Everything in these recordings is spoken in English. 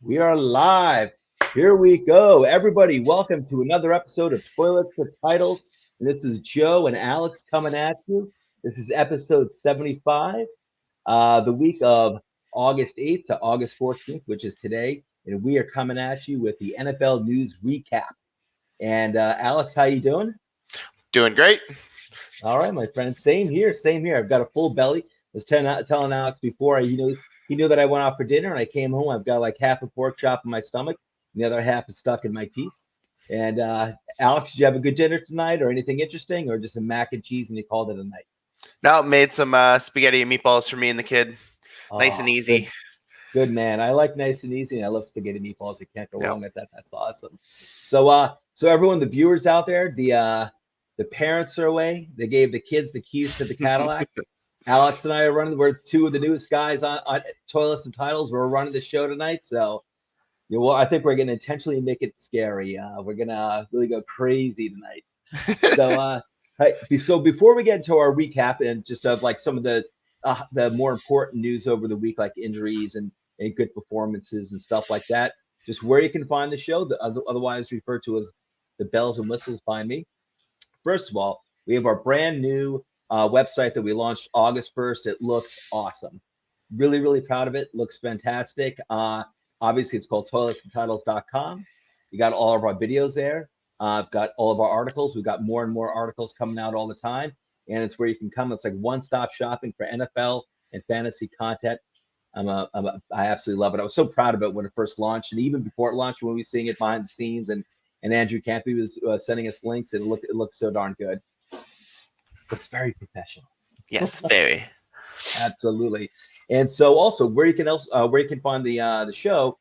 We are live. Here we go. Everybody, welcome to another episode of Toilets to Titles. And this is Joe and Alex coming at you. This is episode 75, the week of August 8th to August 14th, which is today. And we are coming at you with the NFL news recap. And Alex, how you doing? Doing great. All right, my friend. Same here. Same here. I've got a full belly. I was telling Alex before. He knew that I went out for dinner, and I came home. I've got like half a pork chop in my stomach, and the other half is stuck in my teeth. And Alex, did you have a good dinner tonight, or anything interesting, or just a mac and cheese, and you called it a night? No, made some spaghetti and meatballs for me and the kid. Nice and easy. Good man. I like nice and easy, and I love spaghetti meatballs. I can't go wrong with that. That's awesome. So everyone, the viewers out there, the parents are away. They gave the kids the keys to the Cadillac. Alex and I are running. We're two of the newest guys on Toilets and Titles. We're running the show tonight. So, I think we're going to intentionally make it scary. We're going to really go crazy tonight. So before we get into our recap and just of like some of the more important news over the week, like injuries and good performances and stuff like that, just where you can find the show, otherwise referred to as the bells and whistles by me. First of all, we have our brand new website that we launched August 1st. It looks awesome. Really, really proud of it. Looks fantastic. Obviously, it's called toiletsandtitles.com. You got all of our videos there. I've got all of our articles. We've got more and more articles coming out all the time. And it's where you can come. It's like one-stop shopping for NFL and fantasy content. I absolutely love it. I was so proud of it when it first launched. And even before it launched, when we were seeing it behind the scenes and Andrew Campy was sending us links, and it looked so darn good. Looks very professional. Yes, very. Absolutely. And so also where you can find the show,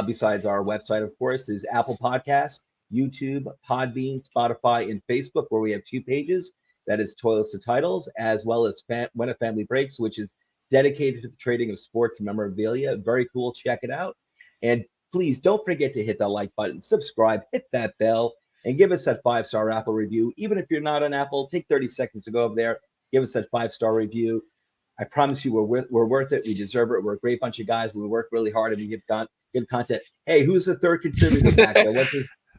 besides our website, of course, is Apple Podcast, YouTube, Podbean, Spotify, and Facebook, where we have 2 pages. That is Toilets to Titles, as well as When a Family Breaks, which is dedicated to the trading of sports memorabilia. Very cool. Check it out. And please don't forget to hit that like button, subscribe, hit that bell, and give us that 5-star Apple review. Even if you're not on Apple, take 30 seconds to go over there, give us that 5-star review. I promise you we're worth it. We deserve it. We're a great bunch of guys. We work really hard and we give good content. Hey, who's the third contributor back there?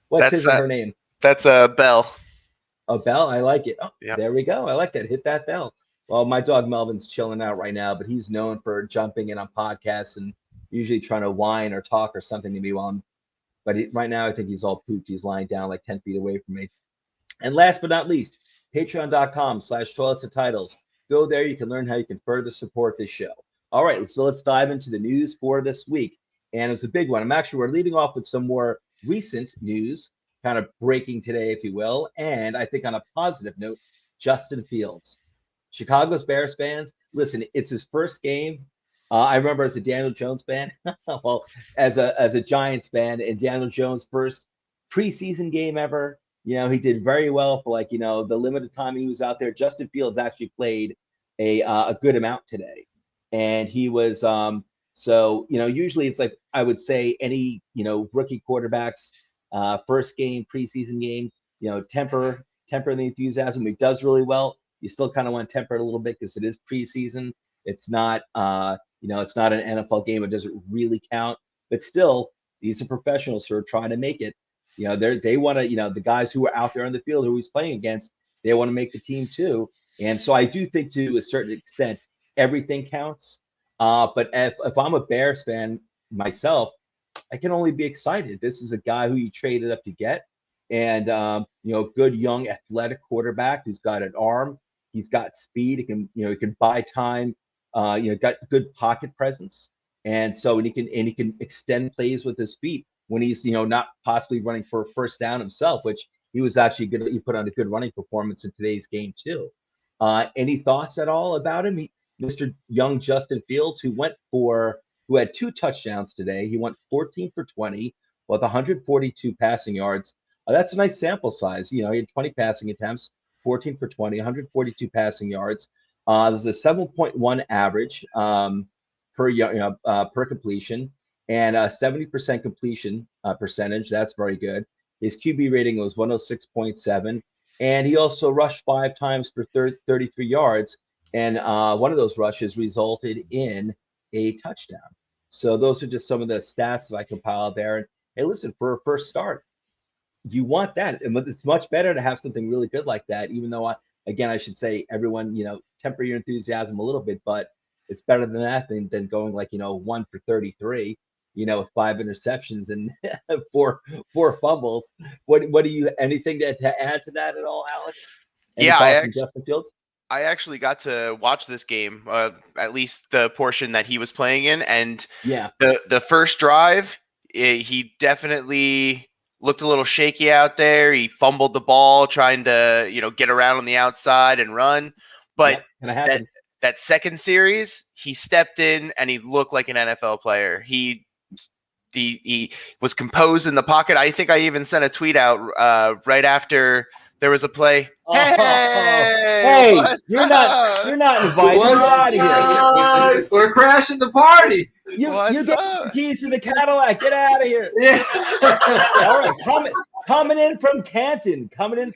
What's his or her name? That's Bell. Oh, Bell. I like it. Oh, yep. There we go. I like that. Hit that bell. Well, my dog Melvin's chilling out right now, but he's known for jumping in on podcasts and usually trying to whine or talk or something to me right now I think he's all pooped. He's lying down like 10 feet away from me. And last but not least, patreon.com/toilets and titles. Go there. You can learn how you can further support this show. All right, so let's dive into the news for this week. And it's a big one. We're leading off with some more recent news, kind of breaking today, if you will. And I think on a positive note, Justin Fields. Chicago's Bears fans, listen, it's his first game. I remember as a Daniel Jones fan, well, as a Giants fan, and Daniel Jones' first preseason game ever. He did very well for the limited time he was out there. Justin Fields actually played a good amount today, and he was usually it's like I would say any rookie quarterback's first game, preseason game, temper the enthusiasm. He does really well. You still kind of want to temper it a little bit because it is preseason. It's not it's not an NFL game. It doesn't really count, but still, these are professionals who are trying to make it. They want to, the guys who are out there on the field who he's playing against, they want to make the team too. And so I do think to a certain extent, everything counts. But if I'm a Bears fan myself, I can only be excited. This is a guy who you traded up to get, and good young athletic quarterback who's got an arm, he's got speed, he can buy time. Got good pocket presence, and so he can extend plays with his feet when he's not possibly running for a first down himself, which he was actually good. He put on a good running performance in today's game too. Any thoughts at all about him, Mr. Young Justin Fields, who had 2 touchdowns today? He went 14 for 20 with 142 passing yards. That's a nice sample size. He had 20 passing attempts, 14 for 20, 142 passing yards. There's a 7.1 average per completion, and a 70% completion percentage. That's very good. His QB rating was 106.7, and he also rushed 5 times for 33 yards, and one of those rushes resulted in a touchdown. So those are just some of the stats that I compiled there. And hey, listen, for a first start, you want that, and it's much better to have something really good like that. Even though, again, I should say, everyone, temper your enthusiasm a little bit, but it's better than that than going like 1 for 33, with 5 interceptions and four fumbles. What do you anything to add to that at all, Alex? Any thoughts on Justin Fields? I actually got to watch this game, at least the portion that he was playing in, and yeah, the first drive, he definitely looked a little shaky out there. He fumbled the ball trying to, get around on the outside and run. But that second series, he stepped in and he looked like an NFL player. He was composed in the pocket. I think I even sent a tweet out right after there was a play. Hey, you're not invited. Get out of here. We're crashing the party. You get the keys to the Cadillac. Get out of here. Yeah. All right, coming in from Canton. With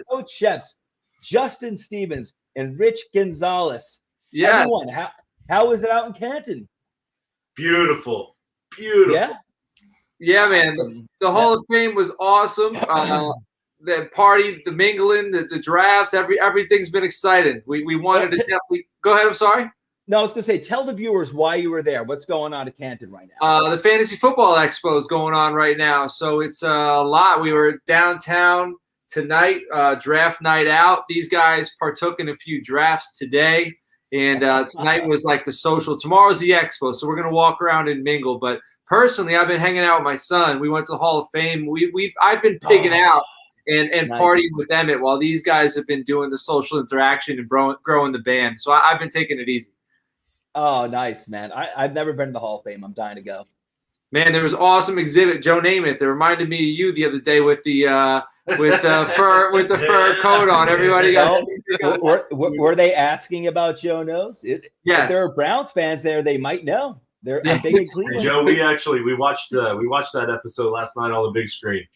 coach chefs Justin Stevens and Rich Gonzalez. Yeah. Everyone, how was it out in Canton? Beautiful. Yeah, man. The Hall of Fame was awesome. The party, the mingling, the drafts, everything's been exciting. We wanted to definitely go ahead. I'm sorry. No, I was going to say, tell the viewers why you were there. What's going on at Canton right now? The Fantasy Football Expo is going on right now, so it's a lot. We were downtown tonight, draft night out. These guys partook in a few drafts today, and tonight was like the social. Tomorrow's the expo, so we're going to walk around and mingle. But personally, I've been hanging out with my son. We went to the Hall of Fame. I've been pigging out and nice. Partying with Emmett while these guys have been doing the social interaction and growing the band. So I've been taking it easy. Oh, nice, man. I've never been to the Hall of Fame. I'm dying to go. Man, there was an awesome exhibit, Joe Namath. It reminded me of you the other day with the fur coat on. Everybody got. Were they asking about Joe Knows? Yes. If there are Browns fans there, they might know. They're big in Cleveland. Hey, Joe, we watched that episode last night on the big screen.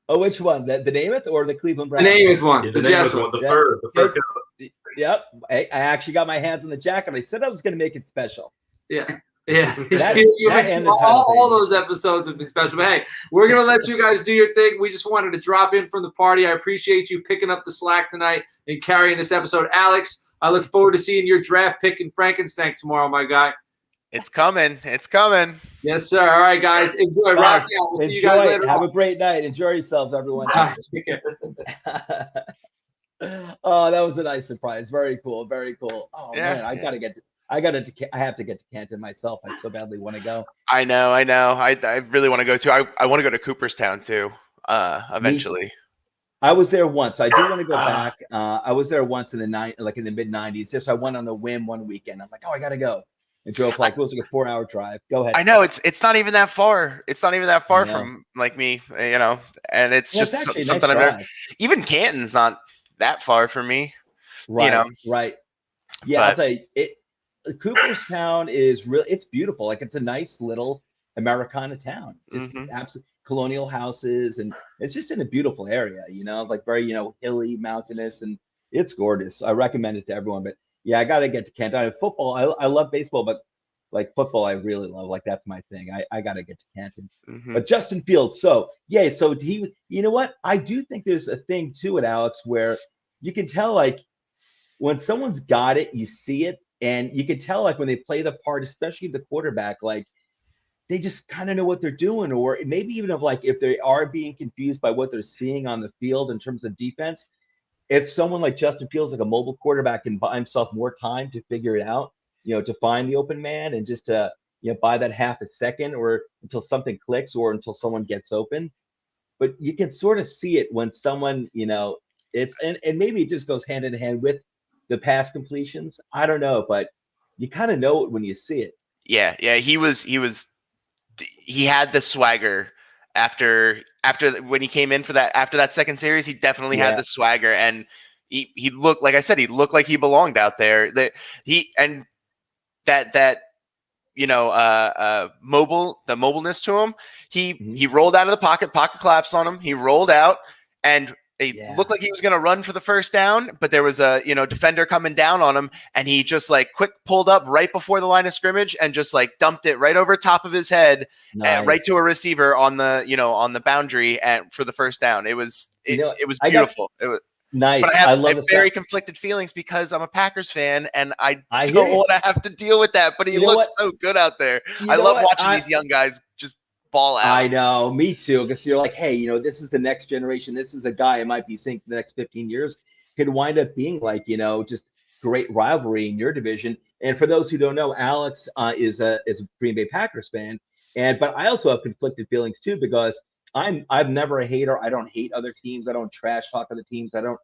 Oh, which one? The Namath or the Cleveland Browns? The Namath one. Yeah, the Namath one. The fur coat. Yep. I actually got my hands on the jacket. I said I was going to make it special. Yeah. All those episodes have been special. But hey, we're going to let you guys do your thing. We just wanted to drop in from the party. I appreciate you picking up the slack tonight and carrying this episode. Alex, I look forward to seeing your draft pick in Frankenstein tomorrow, my guy. It's coming. It's coming. Yes, sir. All right, guys. Enjoy. Rock out. We'll see you guys later. Have a great night. Enjoy yourselves, everyone. All right, take care. Oh, that was a nice surprise. Very cool. Very cool. Oh man, I have to get to Canton myself. I so badly want to go. I know. I really want to go too. I want to go to Cooperstown too. Eventually. I was there once. I do want to go back. I was there once in the mid 90s. Just I went on a whim one weekend. I'm like, oh, I gotta go. And drove it was like a 4-hour drive. Go ahead. I know it's not even that far. It's not even that far from like me, and it's just something nice I've never. Even Canton's not that far from me. Right. Right. Yeah, I'll tell you, Cooperstown is really, it's beautiful. Like it's a nice little Americana town. It's absolute colonial houses, and it's just in a beautiful area, like very, hilly, mountainous, and it's gorgeous. I recommend it to everyone. But yeah, I got to get to Canton. Football, I love baseball, but like football, I really love. Like that's my thing. I got to get to Canton. But Justin Fields, so he, you know what? I do think there's a thing to it, Alex, where you can tell like when someone's got it, you see it, and you can tell like when they play the part, especially the quarterback, like they just kind of know what they're doing, or maybe even if they are being confused by what they're seeing on the field in terms of defense. If someone like Justin Fields, like a mobile quarterback, can buy himself more time to figure it out, to find the open man and just to, buy that half a second or until something clicks or until someone gets open. But you can sort of see it when someone, it's, and maybe it just goes hand in hand with the pass completions. I don't know, but you kind of know it when you see it. Yeah. He had the swagger. After when he came in after that second series, he definitely had the swagger, and he looked, like I said, he looked like he belonged out there. Mobileness to him. He rolled out of the pocket collapsed on him. He rolled out, and It looked like he was going to run for the first down, but there was a, defender coming down on him, and he just like quick pulled up right before the line of scrimmage and just like dumped it right over top of his head, right to a receiver on the, on the boundary and for the first down. It was beautiful. It was nice. But I have very conflicted feelings because I'm a Packers fan and I don't want to have to deal with that. But he looks so good out there. I love watching these young guys just ball out. I know, me too. Because you're like, hey, this is the next generation. This is a guy I might be seeing for the next 15 years. Could wind up being like, just great rivalry in your division. And for those who don't know, Alex is a Green Bay Packers fan, but I also have conflicted feelings too because I'm never a hater. I don't hate other teams. I don't trash talk other teams. I don't.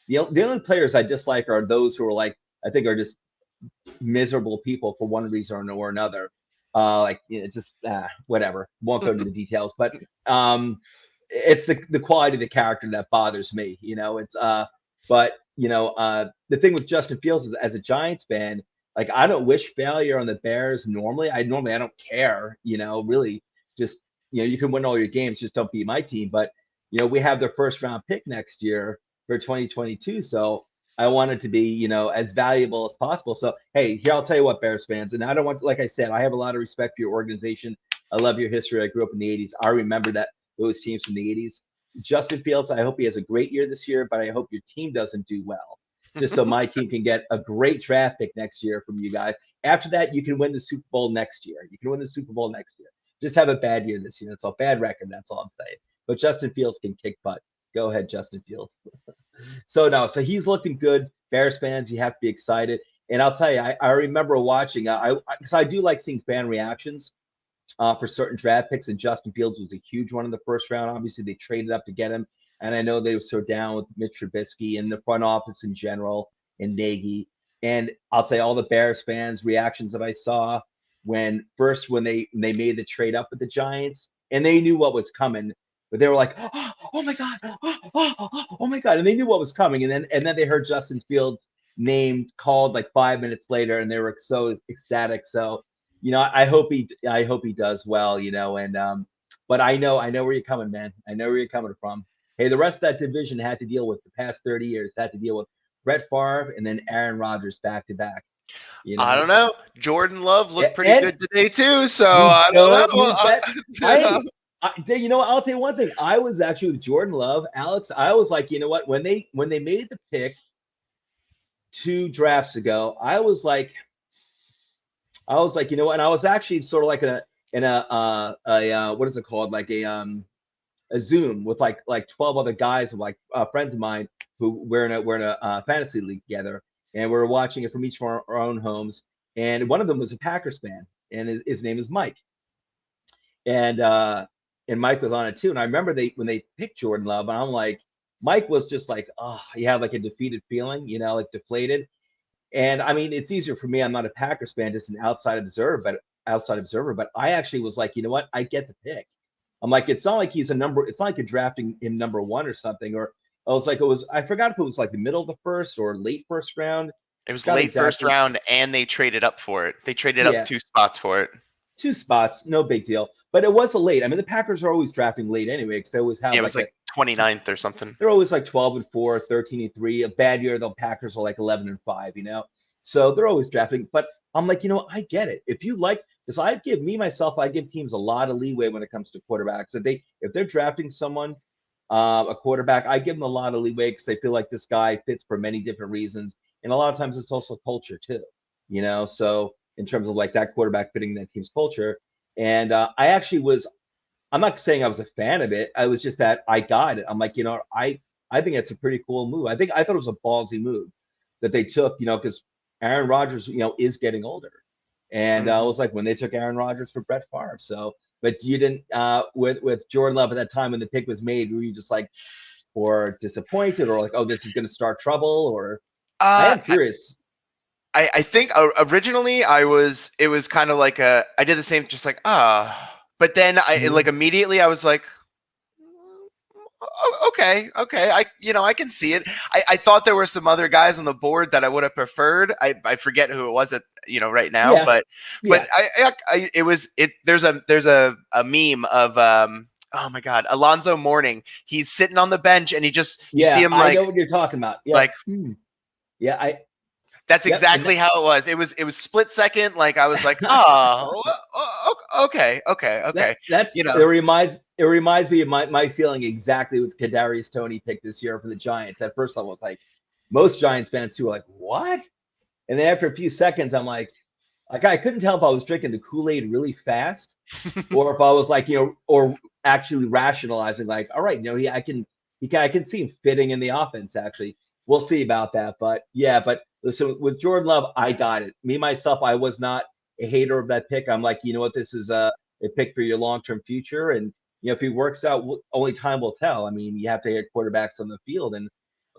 The only players I dislike are those who are like I think are just miserable people for one reason or another. Just whatever. Won't go into the details, but it's the quality of the character that bothers me. It's but the thing with Justin Fields is as a Giants fan, like I don't wish failure on the Bears normally. I don't care. Really, just you can win all your games, just don't beat my team. But we have their first round pick next year for 2022, so I want it to be, as valuable as possible. So, hey, here, I'll tell you what, Bears fans, and I don't want, like I said, I have a lot of respect for your organization. I love your history. I grew up in the 80s. I remember those teams from the 80s. Justin Fields, I hope he has a great year this year, but I hope your team doesn't do well, just so my team can get a great draft pick next year from you guys. After that, you can win the Super Bowl next year. Just have a bad year this year. It's a bad record. That's all I'm saying. But Justin Fields can kick butt. Go ahead, Justin Fields. So he's looking good. Bears fans, you have to be excited. And I'll tell you, I remember watching, because I do like seeing fan reactions for certain draft picks, and Justin Fields was a huge one in the first round. Obviously, they traded up to get him, and I know they were so down with Mitch Trubisky and the front office in general and Nagy. And I'll tell you, all the Bears fans' reactions that I saw when they made the trade up with the Giants, and they knew what was coming. But they were like, oh my God, oh my God. And they knew what was coming. And then they heard Justin Fields' name called like 5 minutes later, and they were so ecstatic. So, I hope he does well, and but I know where you're coming, man. I know where you're coming from. Hey, the rest of that division had to deal with the past 30 years, had to deal with Brett Favre and then Aaron Rodgers back to back. I don't know. Jordan Love looked pretty good today too. So I don't know. I'll tell you one thing. I was actually with Jordan Love, Alex. I was like, you know what? When they made the pick 2 drafts ago, I was like, you know what? And I was actually sort of like in a what is it called? Like a Zoom with like 12 other guys of like friends of mine who we're in a fantasy league together, and we're watching it from each of our own homes. And one of them was a Packers fan, and his name is Mike. And Mike was on it too. And I remember when they picked Jordan Love, and I'm like, Mike was just like, he had like a defeated feeling, like deflated. And I mean, it's easier for me. I'm not a Packers fan, just an outside observer. But I actually was like, you know what? I get the pick. I'm like, it's not like it's not like you're drafting him number 1 or something. Or I forgot if it was like the middle of the first or late first round. It was late first round, and they traded up for it. They traded up 2 spots for it. 2 spots, no big deal. But it was a late. I mean, the Packers are always drafting late anyway, because they always have. Yeah, it was like 29th or something. They're always like 12-4, 13-3. A bad year, the Packers are like 11-5. So they're always drafting. But I'm like, I get it. If you like, because I give teams a lot of leeway when it comes to quarterbacks. If they're drafting someone, a quarterback, I give them a lot of leeway because they feel like this guy fits for many different reasons, and a lot of times it's also culture too. So in terms of like that quarterback fitting that team's culture. And I'm not saying I was a fan of it. I was just that I got it. I'm like, I think it's a pretty cool move. I thought it was a ballsy move that they took, because Aaron Rodgers, is getting older. And I was like, when they took Aaron Rodgers for Brett Favre. So, but you didn't, with Jordan Love at that time when the pick was made, were you just like, or disappointed, or like, oh, this is going to start trouble? Or I am curious. I think originally it was kind of like I did the same, just like, but then like immediately I was like, okay. I can see it. I thought there were some other guys on the board that I would have preferred. I forget who it was right now, yeah. but there's a meme of oh my God, Alonzo Mourning. He's sitting on the bench and you see him I know what you're talking about. Yeah. Like, yeah, that's exactly how it was. It was split second. Like I was like, oh, okay. That's it reminds me of my feeling exactly with Kadarius Toney pick this year for the Giants. At first I was like, most Giants fans too were like, what? And then after a few seconds, I'm like I couldn't tell if I was drinking the Kool-Aid really fast or if I was like, or actually rationalizing like, all right, I can see him fitting in the offense actually. We'll see about that. But yeah, listen, with Jordan Love, I got it. Me, myself, I was not a hater of that pick. I'm like, you know what? This is a pick for your long-term future. And, if he works out, only time will tell. I mean, you have to get quarterbacks on the field and,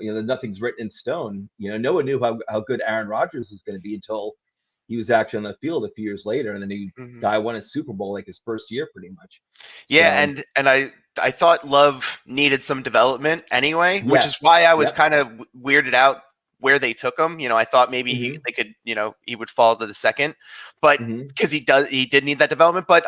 nothing's written in stone. No one knew how good Aaron Rodgers was going to be until he was actually on the field a few years later. And then guy won a Super Bowl like his first year pretty much. Yeah. So, and I thought Love needed some development anyway, which is why I was kind of weirded out where they took him. I thought maybe they could, he would fall to the second, but because he did need that development. But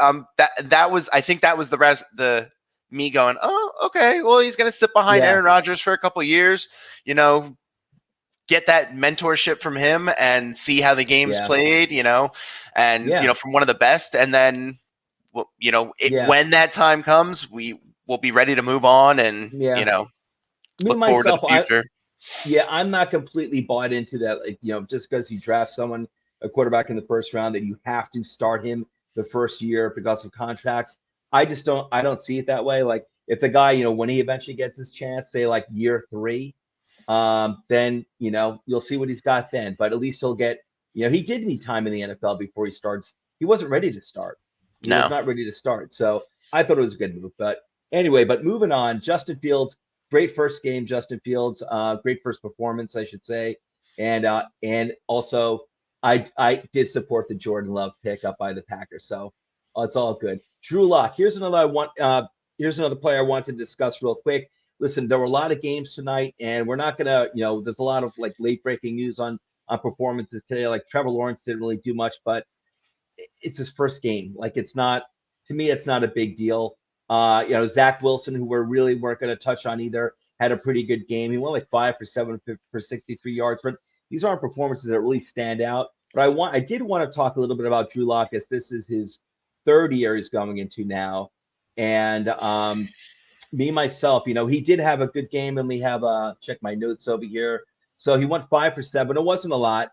that was, I think that was the me going, oh, okay, well, he's going to sit behind Aaron Rodgers for a couple of years, get that mentorship from him and see how the game's played, and from one of the best, and then when that time comes, we will be ready to move on and look forward to the future. I'm not completely bought into that. Like, just because you draft a quarterback in the first round, that you have to start him the first year because of contracts. I don't see it that way. Like if the guy, when he eventually gets his chance, say like year 3, then, you'll see what he's got then. But at least he'll get, he did need time in the NFL before he starts. He wasn't ready to start. He was not ready to start. So I thought it was a good move. But anyway, moving on, Justin Fields. Great first game, Justin Fields. Great first performance, I should say. And also, I did support the Jordan Love pick up by the Packers. So it's all good. Drew Lock. Here's another player I want to discuss real quick. Listen, there were a lot of games tonight, and we're not gonna, there's a lot of like late breaking news on performances today. Like Trevor Lawrence didn't really do much, but it's his first game. Like it's not a big deal. Zach Wilson, who weren't going to touch on either, had a pretty good game. He went like 5 for 7 for 63 yards, but these aren't performances that really stand out. But I did want to talk a little bit about Drew Lock, as this is his 3rd year he's going into now. And me, myself, he did have a good game. Let me check my notes over here. So he went 5 for 7. It wasn't a lot.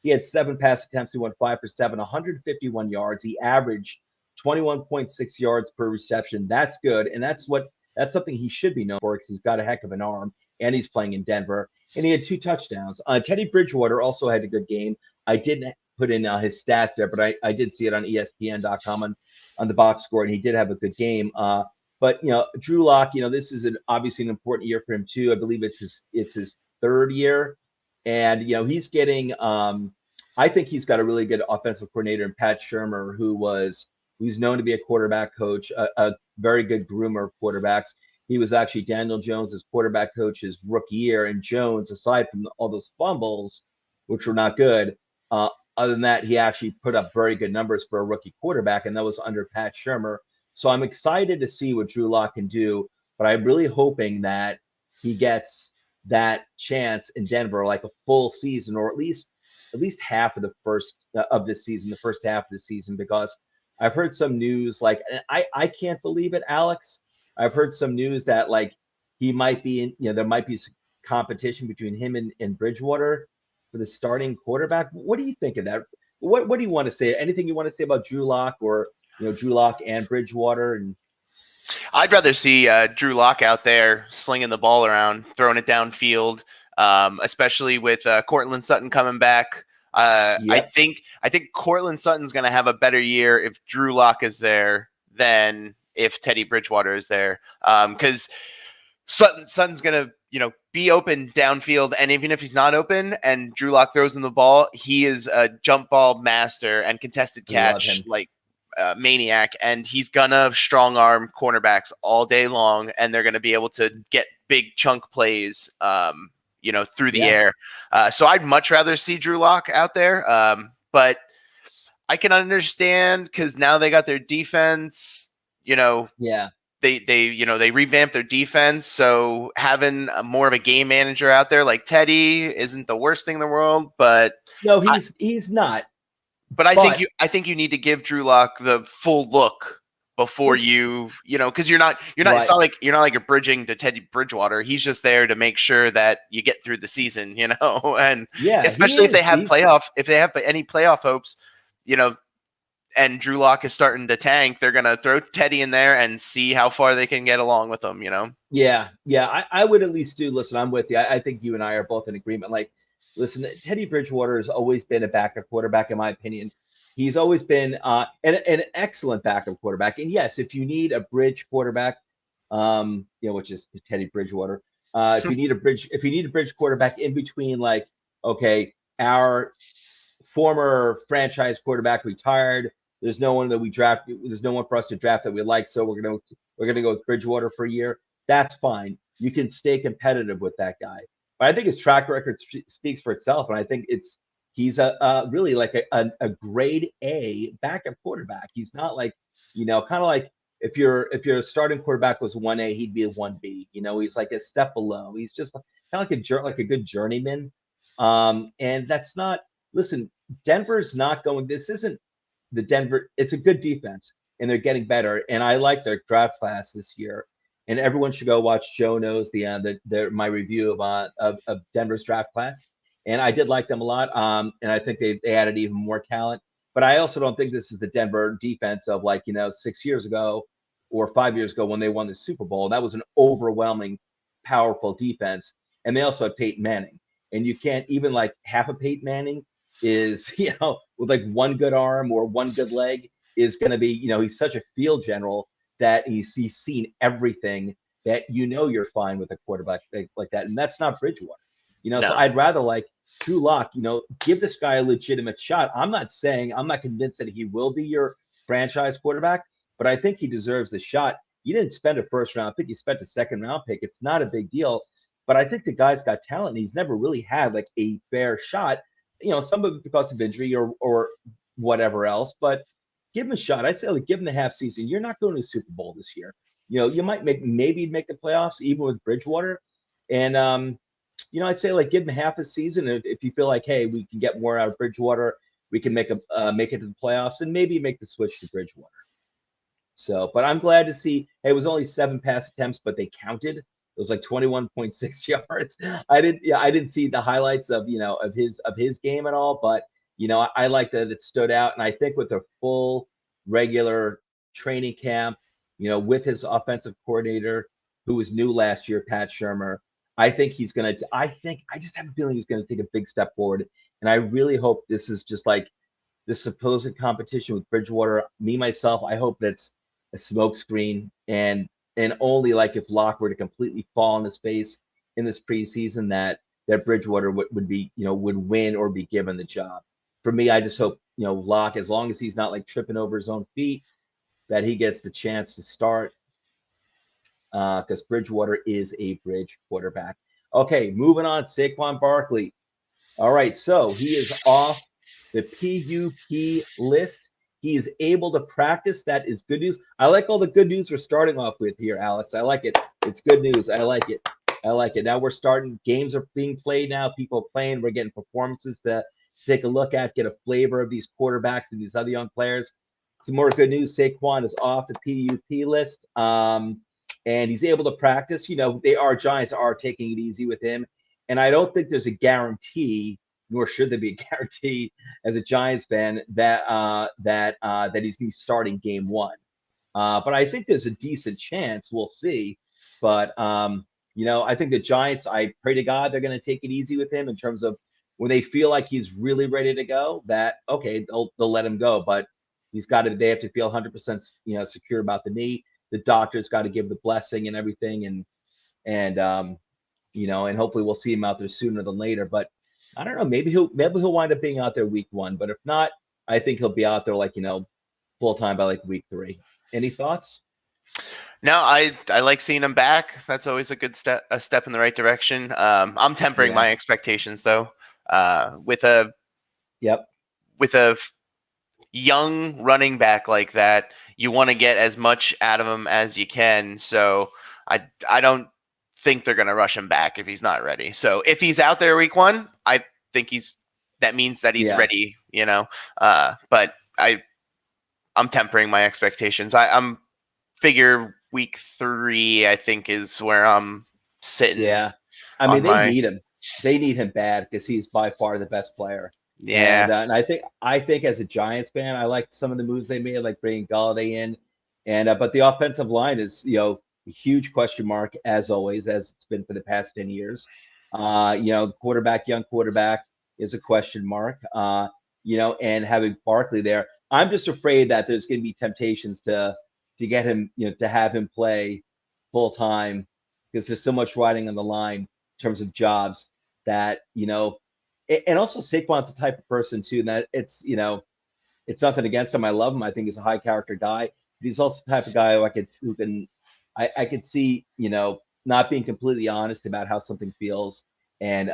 He had 7 pass attempts. He went 5 for 7, 151 yards. He averaged 21.6 yards per reception. That's good. And that's something he should be known for, because he's got a heck of an arm and he's playing in Denver. And he had 2 touchdowns. Teddy Bridgewater also had a good game. I didn't put in his stats there, but I did see it on ESPN.com on the box score, and he did have a good game. But Drew Lock, this is obviously an important year for him too. I believe it's his 3rd year, and he's getting. I think he's got a really good offensive coordinator in Pat Shurmur, who's known to be a quarterback coach, a very good groomer of quarterbacks. He was actually Daniel Jones's quarterback coach his rookie year, and Jones, aside from all those fumbles, which were not good, other than that, he actually put up very good numbers for a rookie quarterback, and that was under Pat Shurmur. So I'm excited to see what Drew Lock can do, but I'm really hoping that he gets that chance in Denver, like a full season, or at least half of the first half of the season, because I've heard some news, like, I can't believe it, Alex. I've heard some news that like he might be in, there might be some competition between him and Bridgewater for the starting quarterback. What do you think of that? What do you want to say? Anything you want to say about Drew Lock, or Drew Lock and Bridgewater? And I'd rather see Drew Lock out there slinging the ball around, throwing it downfield, especially with Cortland Sutton coming back. I think Cortland Sutton's going to have a better year if Drew Lock is there than if Teddy Bridgewater is there, because Sutton's going to be open downfield, and even if he's not open and Drew Lock throws him the ball, he is a jump ball master and contested catch maniac, and he's gonna strong arm cornerbacks all day long, and they're gonna be able to get big chunk plays through the air. So I'd much rather see Drew Lock out there, but I can understand, because now they got their defense, they revamped their defense. So having more of a game manager out there like Teddy isn't the worst thing in the world, but no, he's not. But I think you need to give Drew Lock the full look before because you're not Right. It's not like you're like bridging to Teddy Bridgewater. He's just there to make sure that you get through the season, and especially if they have any playoff hopes, and Drew Lock is starting to tank, they're gonna throw Teddy in there and see how far they can get along with him, Yeah. I would at least listen, I'm with you. I think you and I are both in agreement. Like, listen, Teddy Bridgewater has always been a backup quarterback, in my opinion. He's always been an excellent backup quarterback. And yes, if you need a bridge quarterback, which is Teddy Bridgewater, if you need a bridge quarterback in between, like, okay, our former franchise quarterback retired, there's no one that we draft, there's no one for us to draft that we like, so we're gonna go with Bridgewater for a year. That's fine. You can stay competitive with that guy. But I think his track record speaks for itself, and I think he's really like a grade A backup quarterback. He's not like, kind of like if your starting quarterback was 1A, he'd be a 1B. He's like a step below. He's just kind of like a good journeyman. And that's not. Listen, Denver's not going. This isn't the Denver. It's a good defense, and they're getting better. And I like their draft class this year. And everyone should go watch Joe Knows my review of Denver's draft class. And I did like them a lot. And I think they added even more talent. But I also don't think this is the Denver defense of 6 years ago or 5 years ago when they won the Super Bowl. That was an overwhelming, powerful defense. And they also had Peyton Manning. And you can't even half of Peyton Manning is, with one good arm or one good leg is going to be, he's such a field general that he's seen everything that you're fine with a quarterback like that. And that's not Bridgewater. No. So I'd rather Drew Lock, give this guy a legitimate shot. I'm not convinced that he will be your franchise quarterback, but I think he deserves the shot. You didn't spend a first round pick, you spent a second round pick. It's not a big deal, but I think the guy's got talent and he's never really had a fair shot. Some of it because of injury or whatever else, but give him a shot. I'd say give him the half season. You're not going to the Super Bowl this year. You might maybe make the playoffs even with Bridgewater. And, I'd say give him half a season. If you feel hey, we can get more out of Bridgewater, we can make it to the playoffs and maybe make the switch to Bridgewater. So, but I'm glad to see, it was only 7 pass attempts, but they counted. It was 21.6 yards. I didn't see the highlights of his game at all, but I like that it stood out. And I think with a full regular training camp, with his offensive coordinator who was new last year, Pat Shurmur, I think I just have a feeling he's going to take a big step forward. And I really hope this is just this supposed competition with Bridgewater. Me, myself, I hope that's a smokescreen and only if Locke were to completely fall on his face in this preseason that Bridgewater would be, would win or be given the job. For me, I just hope, Locke, as long as he's not tripping over his own feet, that he gets the chance to start because Bridgewater is a bridge quarterback. Okay, moving on, Saquon Barkley. All right, so he is off the PUP list. He is able to practice. That is good news. I like all the good news we're starting off with here, Alex. I like it. It's good news. I like it. Now we're starting. Games are being played now. People are playing. We're getting performances to take a look at, get a flavor of these quarterbacks and these other young players. Some more good news. Saquon is off the PUP list. And he's able to practice. Giants are taking it easy with him. And I don't think there's a guarantee, nor should there be a guarantee as a Giants fan that he's going to be starting game 1. But I think there's a decent chance. We'll see. But, I think the Giants, I pray to God they're going to take it easy with him in terms of when they feel like he's really ready to go, that, okay, they'll let him go. But they have to feel 100%, secure about the knee. The doctor's got to give the blessing and everything. And hopefully we'll see him out there sooner than later. But I don't know, maybe he'll wind up being out there week 1. But if not, I think he'll be out there full time by week 3. Any thoughts? No, I like seeing him back. That's always a step in the right direction. I'm tempering my expectations though. With a young running back like that, you want to get as much out of him as you can. So I don't think they're going to rush him back if he's not ready. So if he's out there week 1, I think that means that he's ready, you know. But I'm tempering my expectations. I'm figure week 3, I think, is where I'm sitting. Yeah, I mean, they need him. They need him bad because he's by far the best player. Yeah, and I think as a Giants fan, I like some of the moves they made, like bringing Galladay in, and but the offensive line is, you know, a huge question mark as always, as it's been for the past 10 years. You know, the young quarterback is a question mark. You know, and having Barkley there, I'm just afraid that there's going to be temptations to get him, you know, to have him play full time because there's so much riding on the line in terms of jobs that, you know, and also Saquon's the type of person too, that it's, you know, it's nothing against him. I love him. I think he's a high character guy, but he's also the type of guy I could see, you know, not being completely honest about how something feels and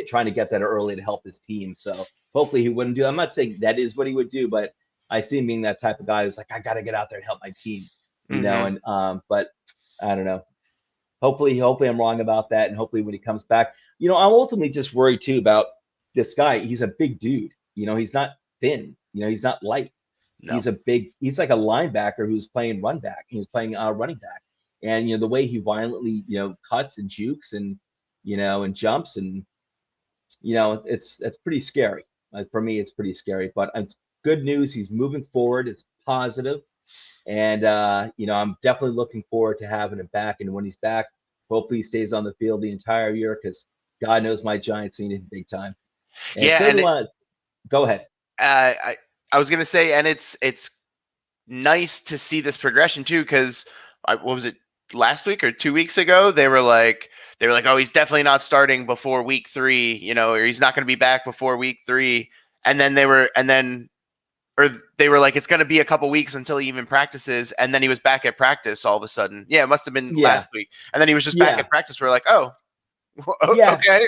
trying to get that early to help his team. So hopefully he wouldn't do. I'm not saying that is what he would do, but I see him being that type of guy who's like, I got to get out there and help my team, you know. And but I don't know. Hopefully I'm wrong about that, and hopefully when he comes back, you know, I'm ultimately just worried too about this guy. He's a big dude, you know. He's not thin, you know. He's not light. No. He's like a linebacker who's playing run back. He was playing running back, and you know the way he violently, you know, cuts and jukes and, you know, and jumps, and you know, it's pretty scary. For me, it's pretty scary, but it's good news. He's moving forward. It's positive. And, you know, I'm definitely looking forward to having him back. And when he's back, hopefully he stays on the field the entire year because God knows my Giants need him big time. And yeah. Go ahead. I was going to say, and it's nice to see this progression too, because what was it, last week or 2 weeks ago? They were like, oh, he's definitely not starting before week 3, you know, or he's not going to be back before week 3. And then they were like, it's going to be a couple weeks until he even practices. And then he was back at practice all of a sudden. Yeah, it must have been last week. And then he was just back at practice. We're like, oh, okay.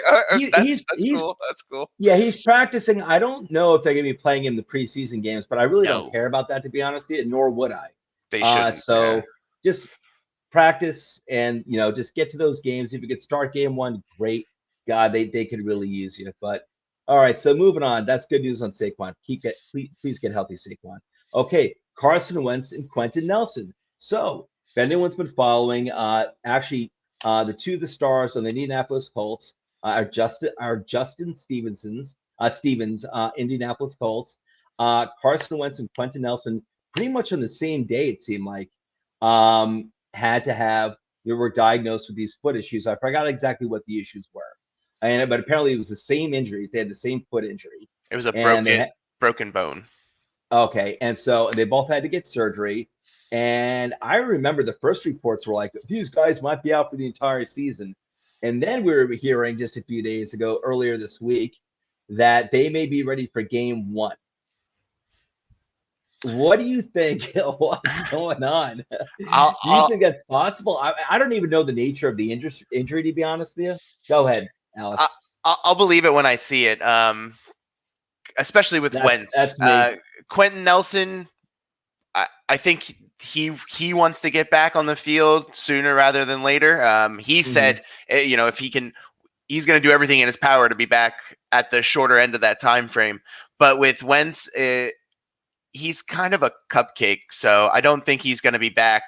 That's cool. That's cool. Yeah, he's practicing. I don't know if they're going to be playing in the preseason games, but I really don't care about that, to be honest with you, nor would I. They should. So just practice and, you know, just get to those games. If you could start game 1, great. God, they could really use you. But all right, so moving on. That's good news on Saquon. Please get healthy, Saquon. Okay, Carson Wentz and Quenton Nelson. So if anyone's been following, actually, the two of the stars on the Indianapolis Colts are Justin Stevens, Indianapolis Colts. Carson Wentz and Quenton Nelson, pretty much on the same day, it seemed like, they were diagnosed with these foot issues. I forgot exactly what the issues were. But apparently it was the same injuries. They had the same foot injury. It was a broken bone. Okay, and so they both had to get surgery. And I remember the first reports were like, these guys might be out for the entire season. And then we were hearing just a few days ago, earlier this week, that they may be ready for game 1. What do you think? What's going on? Do you think that's possible? I don't even know the nature of the injury, to be honest with you. Go ahead, Alex. I'll believe it when I see it, especially with Wentz. Quenton Nelson, I think he wants to get back on the field sooner rather than later. He said, you know, if he can, he's going to do everything in his power to be back at the shorter end of that time frame. But with Wentz, he's kind of a cupcake, so I don't think he's going to be back,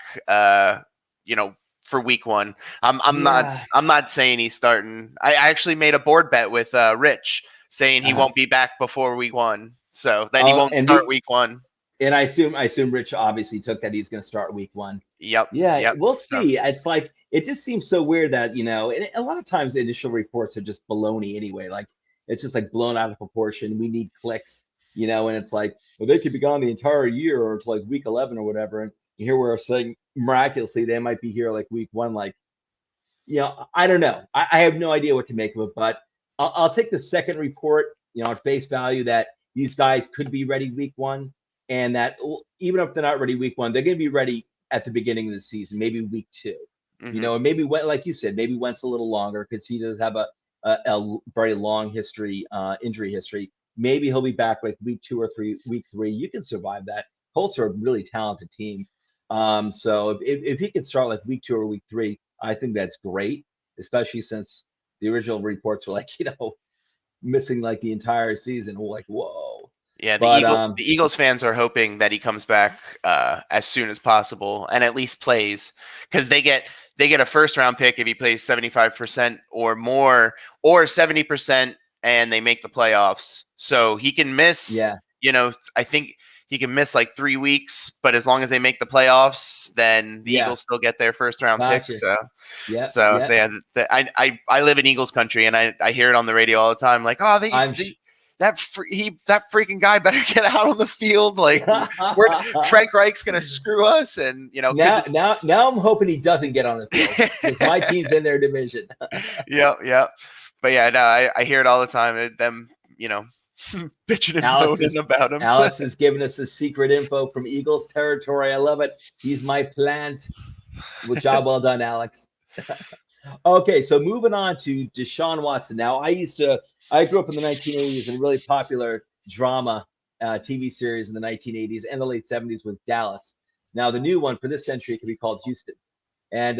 you know, for week 1. I'm not saying he's starting. I actually made a board bet with Rich saying he won't be back before week 1, so that he won't start week 1. And I assume Rich obviously took that he's going to start week 1. Yep. Yeah. Yep. We'll see. It's like, it just seems so weird that, you know, and a lot of times the initial reports are just baloney anyway. Like, it's just like blown out of proportion. We need clicks, you know, and it's like, well, they could be gone the entire year or to like week 11 or whatever. And here we're saying miraculously they might be here like week 1. Like, you know, I don't know. I have no idea what to make of it, but I'll take the second report, you know, at face value that these guys could be ready week 1. And that even if they're not ready week 1, they're going to be ready at the beginning of the season, maybe week 2. You know, and maybe, like you said, maybe Wentz a little longer because he does have a very long history, injury history. maybe he'll be back like week 2 or 3, week 3. You can survive that. Colts are a really talented team. So if he could start like week 2 or week 3, I think that's great, especially since the original reports were like, missing like the entire season. We're like, whoa. Yeah, the Eagles fans are hoping that he comes back as soon as possible and at least plays, because they get a first round pick if he plays 75% or more, or 70%, and they make the playoffs. So he can miss. Yeah. I think he can miss like 3 weeks, but as long as they make the playoffs, then the Eagles still get their first round pick. So I live in Eagles country, and I hear it on the radio all the time. Like, oh, that freaking guy better get out on the field. Like, Frank Reich's gonna screw us, and now I'm hoping he doesn't get on the field because my team's in their division. yeah. But yeah, no, I hear it all the time. Them, bitching and moaning about him. Alex is giving us the secret info from Eagles territory. I love it. He's my plant. Well, job well done, Alex. Okay, so moving on to Deshaun Watson. Now, I grew up in the 1980s, and a really popular drama TV series in the 1980s and the late 70s was Dallas. Now, the new one for this century could be called Houston. And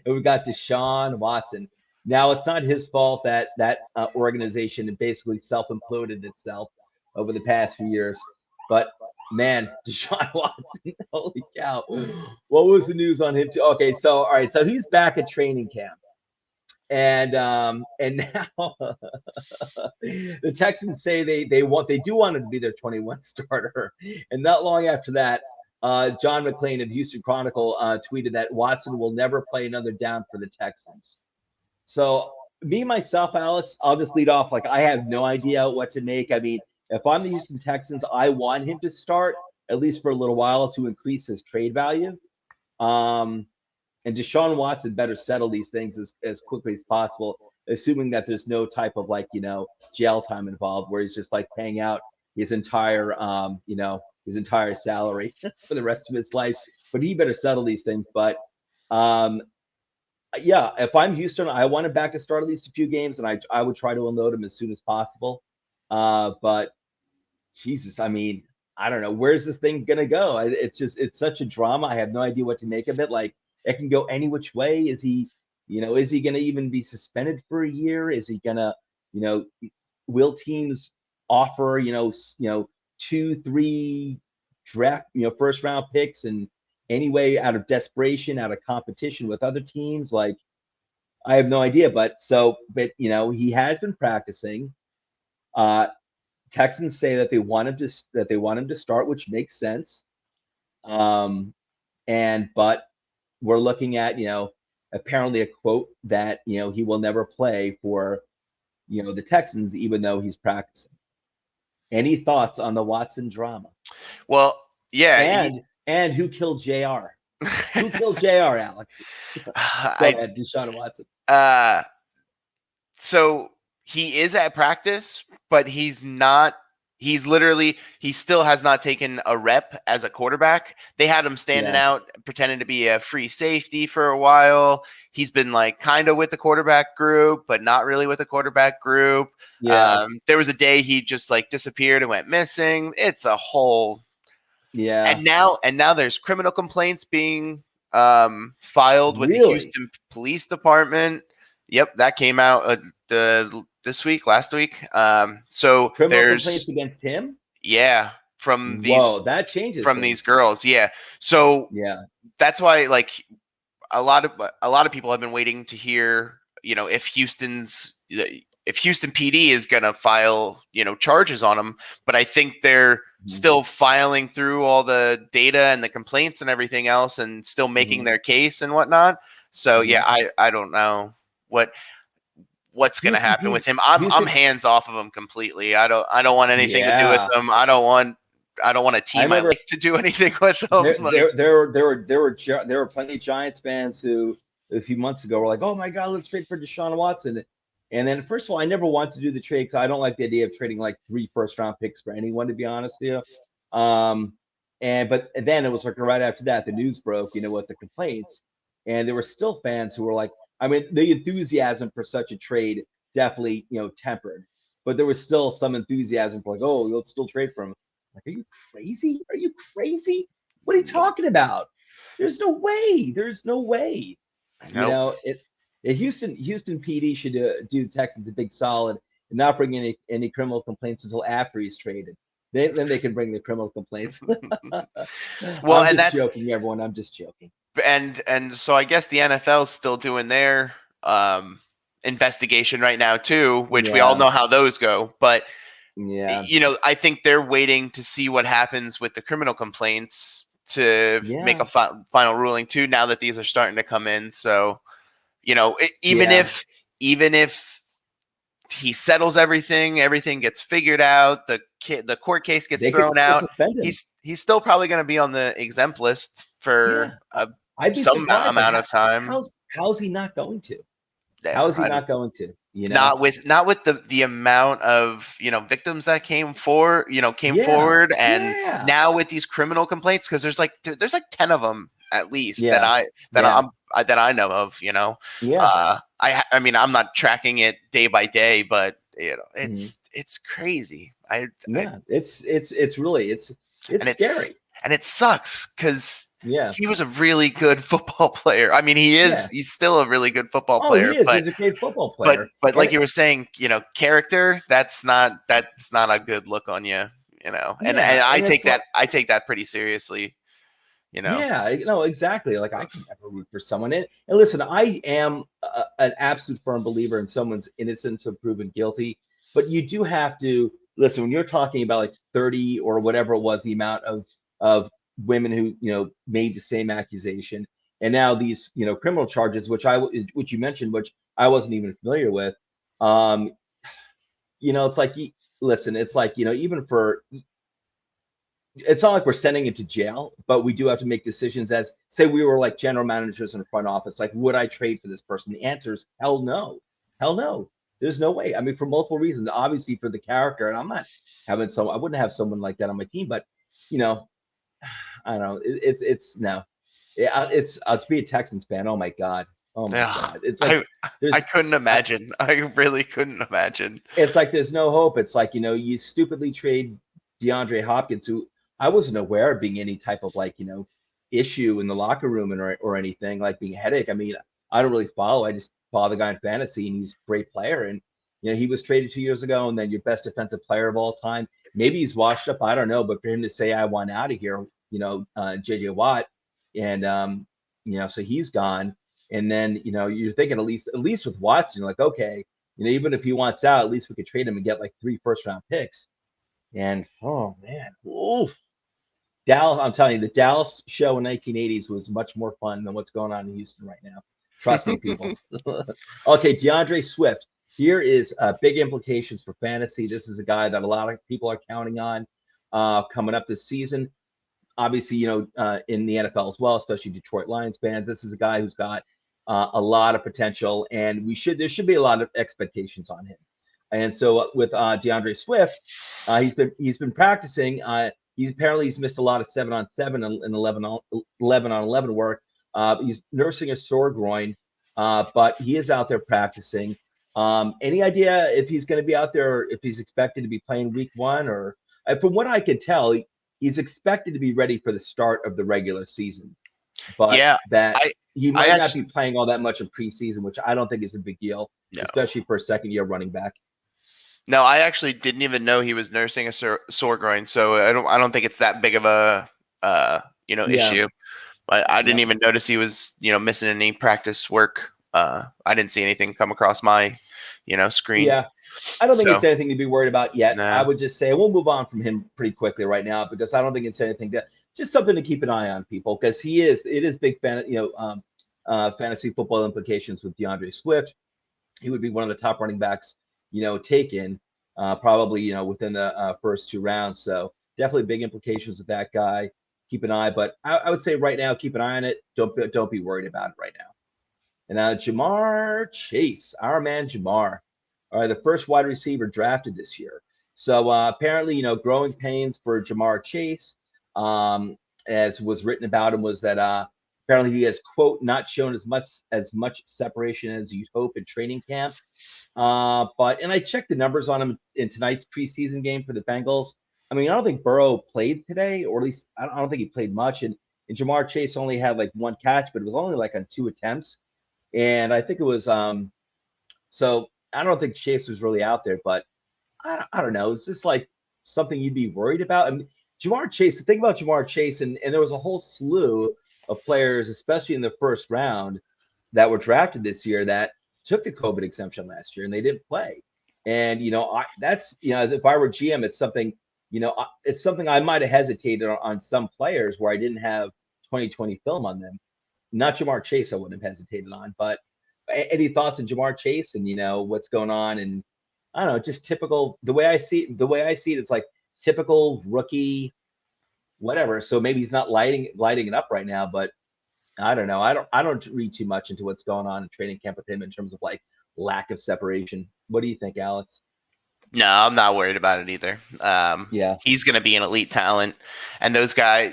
we've got Deshaun Watson. Now, it's not his fault that organization basically self-imploded itself over the past few years. But, man, Deshaun Watson, holy cow. What was the news on him? Okay, so, all right, so he's back at training camp. And now the Texans say they do want him to be their 21 starter. And not long after that, John McClain of the Houston Chronicle tweeted that Watson will never play another down for the Texans. So myself, Alex, I'll just lead off. Like, I have no idea what to make. I mean, if I'm the Houston Texans, I want him to start at least for a little while to increase his trade value. And Deshaun Watson better settle these things as quickly as possible, assuming that there's no type of jail time involved where he's just like paying out his entire salary for the rest of his life. But he better settle these things. But yeah, if I'm Houston, I want him back to start at least a few games, and I would try to unload him as soon as possible. But Jesus, I mean, I don't know, where's this thing gonna go? It's such a drama. I have no idea what to make of it. Like, it can go any which way. Is he gonna even be suspended for a year? Is he gonna, will teams offer 2-3 draft first round picks and anyway out of desperation, out of competition with other teams? Like, I have no idea. But he has been practicing. Texans say that they want him to start, which makes sense. But we're looking at apparently a quote that he will never play for the Texans, even though he's practicing. Any thoughts on the Watson drama? Well, yeah. And who killed JR? Who killed JR, Alex? Go ahead, Deshaun Watson. So he is at practice, but he's not. He still has not taken a rep as a quarterback. They had him standing out, pretending to be a free safety for a while. He's been like kind of with the quarterback group, but not really with the quarterback group. Yeah. There was a day he just like disappeared and went missing. It's a whole. Yeah. And now there's criminal complaints being filed with the Houston Police Department. Yep, that came out last week. So criminal complaints against him? Yeah, from these that changes from these girls. Yeah. So that's why like a lot of people have been waiting to hear, if Houston PD is going to file, charges on him, but I think they're still filing through all the data and the complaints and everything else and still making their case and whatnot. So I don't know what's going to happen with him. I'm hands off of him completely. I don't want anything to do with him. I don't want a team I like to do anything with them. There were plenty of Giants fans who a few months ago were like, "Oh my God, let's trade for Deshaun Watson." And then, first of all, I never want to do the trade because I don't like the idea of trading like 3 first-round picks for anyone, to be honest with you. But then it was like right after that, the news broke, with the complaints, and there were still fans who were like, I mean, the enthusiasm for such a trade definitely, tempered. but there was still some enthusiasm for like, oh, let's still trade for him. Like, are you crazy? Are you crazy? What are you talking about? There's no way. There's no way. Nope. You know, Houston PD should do the Texans a big solid and not bring any criminal complaints until after he's traded. Then they can bring the criminal complaints. Well, I'm and just joking, everyone. I'm just joking. And so I guess the NFL is still doing their investigation right now too, which we all know how those go. But you know, I think they're waiting to see what happens with the criminal complaints to make a final ruling too. Now that these are starting to come in, so you know, even if he settles everything gets figured out, the court case gets thrown out, he's still probably going to be on the exempt list for some amount of time. How's he not going to? How is he not going to? You know, not with the amount of, you know, victims that came forward, and now with these criminal complaints, because there's like 10 of them at least that I know of, you know. I mean, I'm not tracking it day by day, but you know, it's crazy. It's really scary, and it sucks because he was a really good football player. I mean, he's still a really good football player. He is. He's a great football player. But like you were saying, you know, character, that's not a good look on you, you know. And I take that pretty seriously. You know? Yeah, no, exactly. Like I can never root for someone. And listen, I am an absolute firm believer in someone's innocent until proven guilty. But you do have to listen when you're talking about like 30 or whatever it was, the amount of women who, you know, made the same accusation, and now these, you know, criminal charges, which you mentioned, which I wasn't even familiar with. You know, it's like, listen, it's like, you know, even for. It's not like we're sending him to jail, but we do have to make decisions as, say, we were like general managers in the front office. Like, would I trade for this person? The answer is hell no. Hell no. There's no way. I mean, for multiple reasons. Obviously, for the character, and I'm not having I wouldn't have someone like that on my team. But, you know, I don't know. It's no. It's to be a Texans fan. Oh my God. Oh my God. It's like I couldn't imagine. I really couldn't imagine. It's like there's no hope. It's like, you know, you stupidly trade DeAndre Hopkins, who I wasn't aware of being any type of like, you know, issue in the locker room or anything, like being a headache. I mean, I don't really follow. I just follow the guy in fantasy, and he's a great player. And, you know, he was traded 2 years ago, and then your best defensive player of all time. Maybe he's washed up. I don't know. But for him to say, I want out of here, you know, JJ Watt, and, you know, so he's gone. And then, you know, you're thinking at least with Watson, you're like, okay, you know, even if he wants out, at least we could trade him and get like 3 first-round picks. And, oh, man, oof. Dallas, I'm telling you, the Dallas show in 1980s was much more fun than what's going on in Houston right now. Trust me, people. Okay, DeAndre Swift. Here is big implications for fantasy. This is a guy that a lot of people are counting on coming up this season. Obviously, you know, in the NFL as well, especially Detroit Lions fans. This is a guy who's got a lot of potential, and there should be a lot of expectations on him. And so with DeAndre Swift, he's been practicing. He's missed a lot of 7-on-7 and 11-on-11 work. He's nursing a sore groin, but he is out there practicing. Any idea if he's going to be out there, if he's expected to be playing week 1? Or from what I can tell, he's expected to be ready for the start of the regular season. But he might not be playing all that much in preseason, which I don't think is a big deal, especially for a second-year running back. No, I actually didn't even know he was nursing a sore groin, so I don't think it's that big of a issue. But I didn't even notice he was, you know, missing any practice work. I didn't see anything come across my, you know, screen. Yeah, I don't think it's anything to be worried about yet. No. I would just say we'll move on from him pretty quickly right now, because I don't think it's anything just something to keep an eye on, people, because it is big fantasy football implications with DeAndre Swift. He would be one of the top running backs, you know, taken probably, you know, within the first 2 rounds. So definitely big implications with that guy. Keep an eye, but I would say right now, keep an eye on it. Don't be worried about it right now. And now Jamar Chase, our man Jamar, all right, the first wide receiver drafted this year. So apparently, you know, growing pains for Jamar Chase, as was written about him, was that Apparently, he has, quote, not shown as much separation as you'd hope in training camp. And I checked the numbers on him in tonight's preseason game for the Bengals. I mean, I don't think Burrow played today, or at least I don't think he played much. And Jamar Chase only had like 1 catch, but it was only like on 2 attempts. And I think it was so I don't think Chase was really out there, but I don't know. Is this like something you'd be worried about? I mean, Jamar Chase, the thing about Jamar Chase, and there was a whole slew of players, especially in the first round, that were drafted this year that took the COVID exemption last year and they didn't play. And, that's, as if I were GM, it's something, it's something I might have hesitated on some players where I didn't have 2020 film on them. Not Jamar Chase, I wouldn't have hesitated on. But any thoughts on Jamar Chase and, what's going on? And I don't know, just typical, the way I see it, it's like typical rookie, whatever. So maybe he's not lighting it up right now, but I don't know. I don't read too much into what's going on in training camp with him in terms of like lack of separation. What do you think, Alex? No, I'm not worried about it either. Yeah, he's going to be an elite talent, and those guys,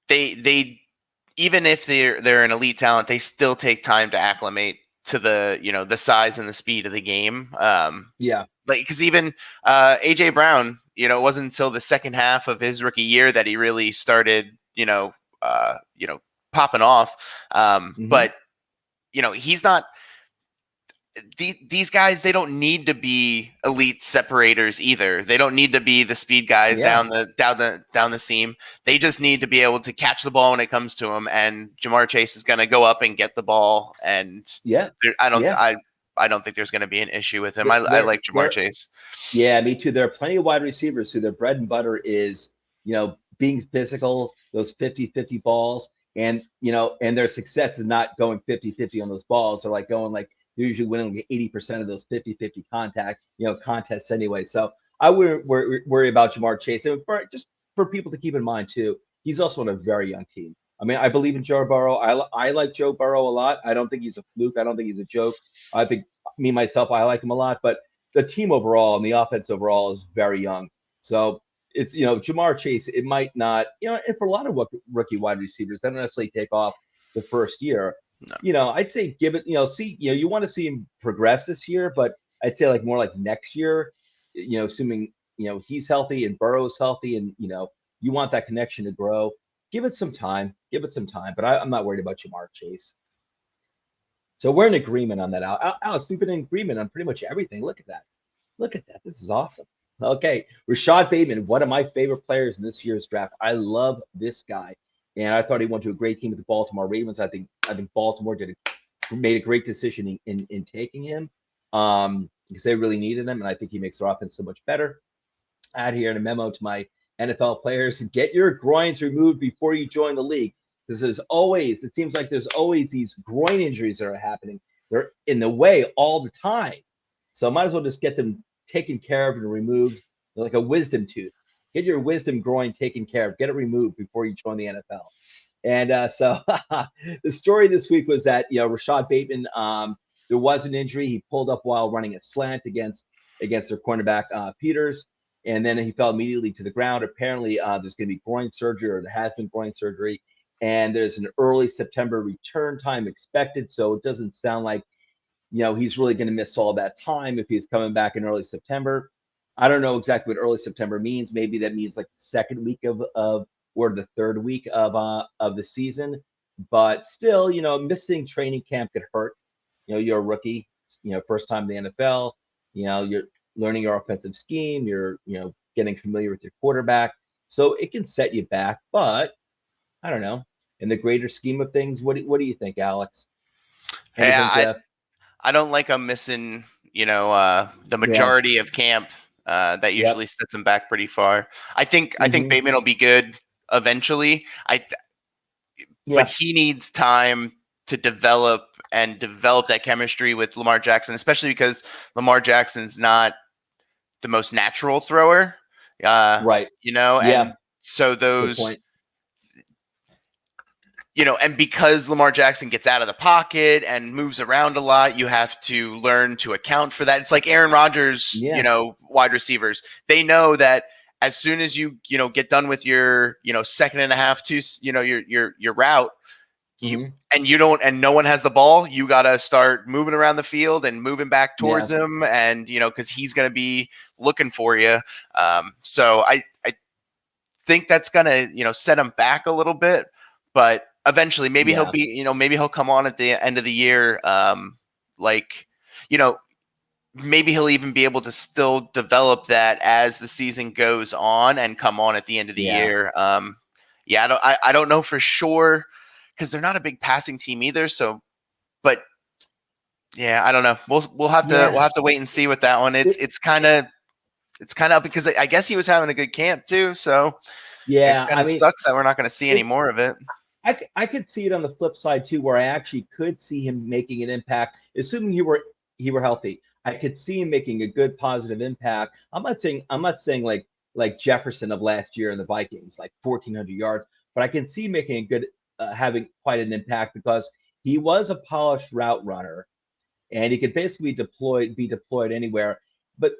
they even if they're an elite talent, they still take time to acclimate to the size and the speed of the game. Yeah, like because even AJ Brown, it wasn't until the second half of his rookie year that he really started, popping off. But he's not. These guys, they don't need to be elite separators either. They don't need to be the speed guys down the seam. They just need to be able to catch the ball when it comes to them. And Jamar Chase is going to go up and get the ball. And I don't think there's going to be an issue with him. I like Jamar Chase. Yeah, me too. There are plenty of wide receivers who their bread and butter is, being physical, those 50-50 balls, and their success is not going 50-50 on those balls. They're like going like. They're usually winning like 80% of those 50-50 contests anyway. So I wouldn't worry about Jamar Chase. And just for people to keep in mind too, he's also on a very young team. I mean, I believe in Joe Burrow. I like Joe Burrow a lot. I don't think he's a fluke. I don't think he's a joke. I think I like him a lot. But the team overall and the offense overall is very young. So it's, Jamar Chase, it might not, and for a lot of rookie wide receivers, they don't necessarily take off the first year. No. I'd say give it, you want to see him progress this year, but I'd say more like next year, assuming, he's healthy and Burrow's healthy and, you want that connection to grow. Give it some time. But I'm not worried about Jamar Chase. So we're in agreement on that. Alex, we've been in agreement on pretty much everything. Look at that. This is awesome. Okay. Rashad Bateman, one of my favorite players in this year's draft. I love this guy. And I thought he went to a great team with the Baltimore Ravens. I think Baltimore made a great decision in taking him because they really needed him, and I think he makes their offense so much better. Add here in a memo to my NFL players: get your groins removed before you join the league, because it seems like there's always these groin injuries that are happening. They're in the way all the time, so I might as well just get them taken care of and removed, like a wisdom tooth. Get your wisdom groin taken care of. Get it removed before you join the NFL. And so the story this week was that, Rashad Bateman, there was an injury. He pulled up while running a slant against their cornerback, Peters, and then he fell immediately to the ground. Apparently, there's going to be groin surgery, or there has been groin surgery, and there's an early September return time expected. So it doesn't sound like, he's really going to miss all that time if he's coming back in early September. I don't know exactly what early September means. Maybe that means like the second week of or the third week of the season. But still, missing training camp could hurt. You're a rookie, first time in the NFL. You're learning your offensive scheme. You're, getting familiar with your quarterback. So it can set you back. But I don't know. In the greater scheme of things, what do you think, Alex? I don't like I'm missing, the majority of camp. That usually sets him back pretty far. I think Bateman will be good eventually. But he needs time to develop that chemistry with Lamar Jackson, especially because Lamar Jackson's not the most natural thrower. Right. And so those, and because Lamar Jackson gets out of the pocket and moves around a lot, you have to learn to account for that. It's like Aaron Rodgers, wide receivers. They know that as soon as you get done with your second and a half to your route, and no one has the ball, you got to start moving around the field and moving back towards him, and because he's going to be looking for you. So I think that's going to set him back a little bit, but eventually maybe he'll be maybe he'll come on at the end of the year, maybe he'll even be able to still develop that as the season goes on and come on at the end of the year. I don't know for sure, because they're not a big passing team either. So, but yeah, I don't know. We'll have to wait and see with that one. It's kind of because I guess he was having a good camp too. So it kind of sucks that we're not going to see any more of it. I could see it on the flip side too, where I actually could see him making an impact, assuming he were healthy. I could see him making a good positive impact. I'm not saying like Jefferson of last year in the Vikings, like 1,400 yards, but I can see him making a good, having quite an impact, because he was a polished route runner, and he could basically be deployed anywhere. But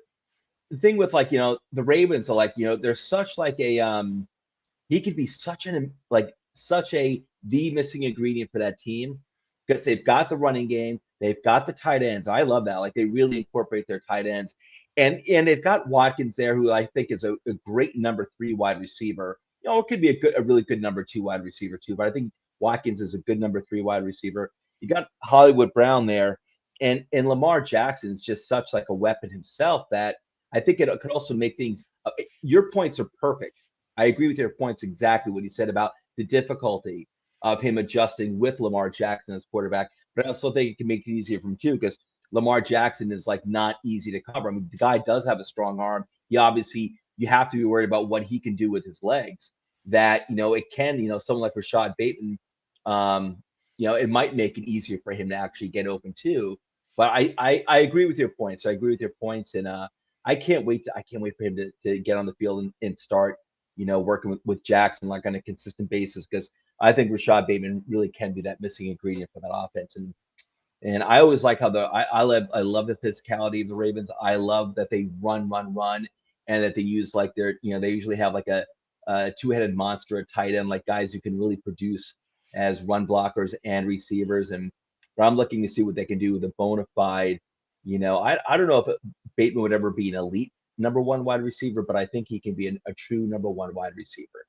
the thing with the Ravens are they're such like a he could be such the missing ingredient for that team, because they've got the running game, they've got the tight ends. I love that. Like, they really incorporate their tight ends, and they've got Watkins there, who I think is a great number 3 wide receiver. It could be a really good number 2 wide receiver too, but I think Watkins is a good number 3 wide receiver. You got Hollywood Brown there, and Lamar Jackson is just such like a weapon himself that I think it could also make things. Your points are perfect. I agree with your points exactly what you said about the difficulty of him adjusting with Lamar Jackson as quarterback, but I also think it can make it easier for him too, because Lamar Jackson is not easy to cover. I mean, the guy does have a strong arm. You have to be worried about what he can do with his legs. That it can, someone like RASHOD BATEMEN, it might make it easier for him to actually get open too. But I agree with your points. And I can't wait for him to get on the field and start working with Jackson on a consistent basis, because I think RASHOD BATEMEN really can be that missing ingredient for that offense. And I always like how I love the physicality of the Ravens. I love that they run, and that they use they usually have a 2-headed monster at tight end, like guys who can really produce as run blockers and receivers. But I'm looking to see what they can do with a bona fide. I don't know if Bateman would ever be an elite number 1 wide receiver, but I think he can be a true number 1 wide receiver.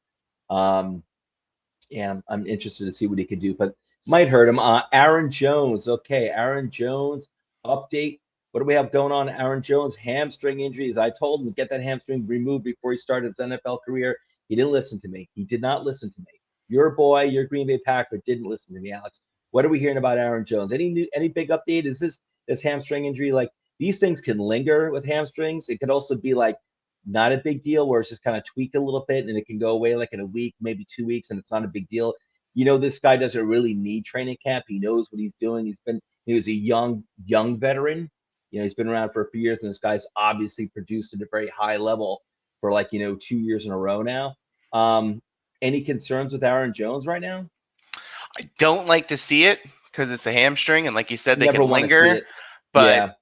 And I'm interested to see what he can do, but might hurt him. Aaron Jones. Okay, Aaron Jones update. What do we have going on? Aaron Jones, hamstring injuries. I told him to get that hamstring removed before he started his NFL career. He didn't listen to me. He did not listen to me. Your boy, your Green Bay Packer, didn't listen to me, Alex. What are we hearing about Aaron Jones? Any big update? Is this hamstring injury, these things can linger with hamstrings? It could also be not a big deal, where it's just kind of tweaked a little bit and it can go away in a week, maybe 2 weeks, and it's not a big deal. This guy doesn't really need training camp. He knows what he's doing. He was a young veteran. He's been around for a few years, and this guy's obviously produced at a very high level for 2 years in a row now. Any concerns with Aaron Jones right now? I don't like to see it, because it's a hamstring, and like you said, they can linger. But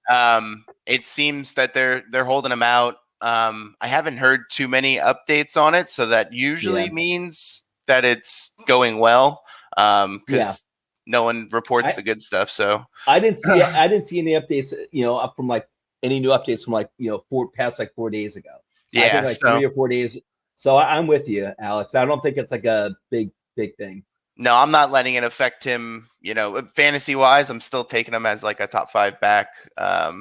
it seems that they're holding him out. I haven't heard too many updates on it, so that usually means that it's going well, because no one reports the good stuff. So I didn't see any updates, up from any new updates from past 4 days ago. Yeah, I think 3 or 4 days. So I'm with you, Alex. I don't think it's a big thing. No, I'm not letting it affect him. Fantasy wise, I'm still taking him as a top 5 back. I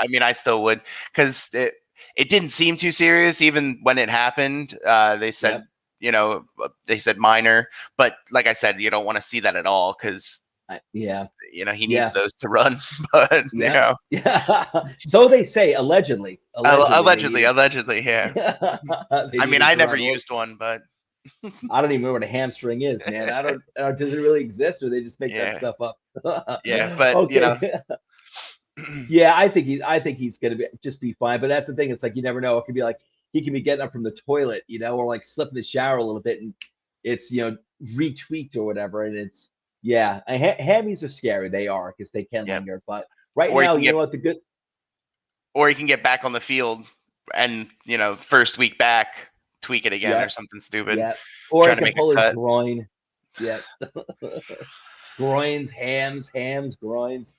mean, I still would, because it didn't seem too serious even when it happened. They said, they said minor, but like I said, you don't want to see that at all, because he needs those to run. But so they say, allegedly, yeah. I mean, I never used one, but I don't even know what a hamstring is, man. Does it really exist, or they just make that stuff up? But okay. Yeah, I think he's gonna be fine. But that's the thing. It's you never know. It could be he can be getting up from the toilet, or slipping the shower a little bit, and it's retweaked or whatever. And it's hammies are scary. They are, because they can linger. But right now, what the good. Or he can get back on the field and first week back, tweak it again or something stupid. Yeah. Or trying he to can make pull a his cut. groin. Yeah. Groins, hams, groins.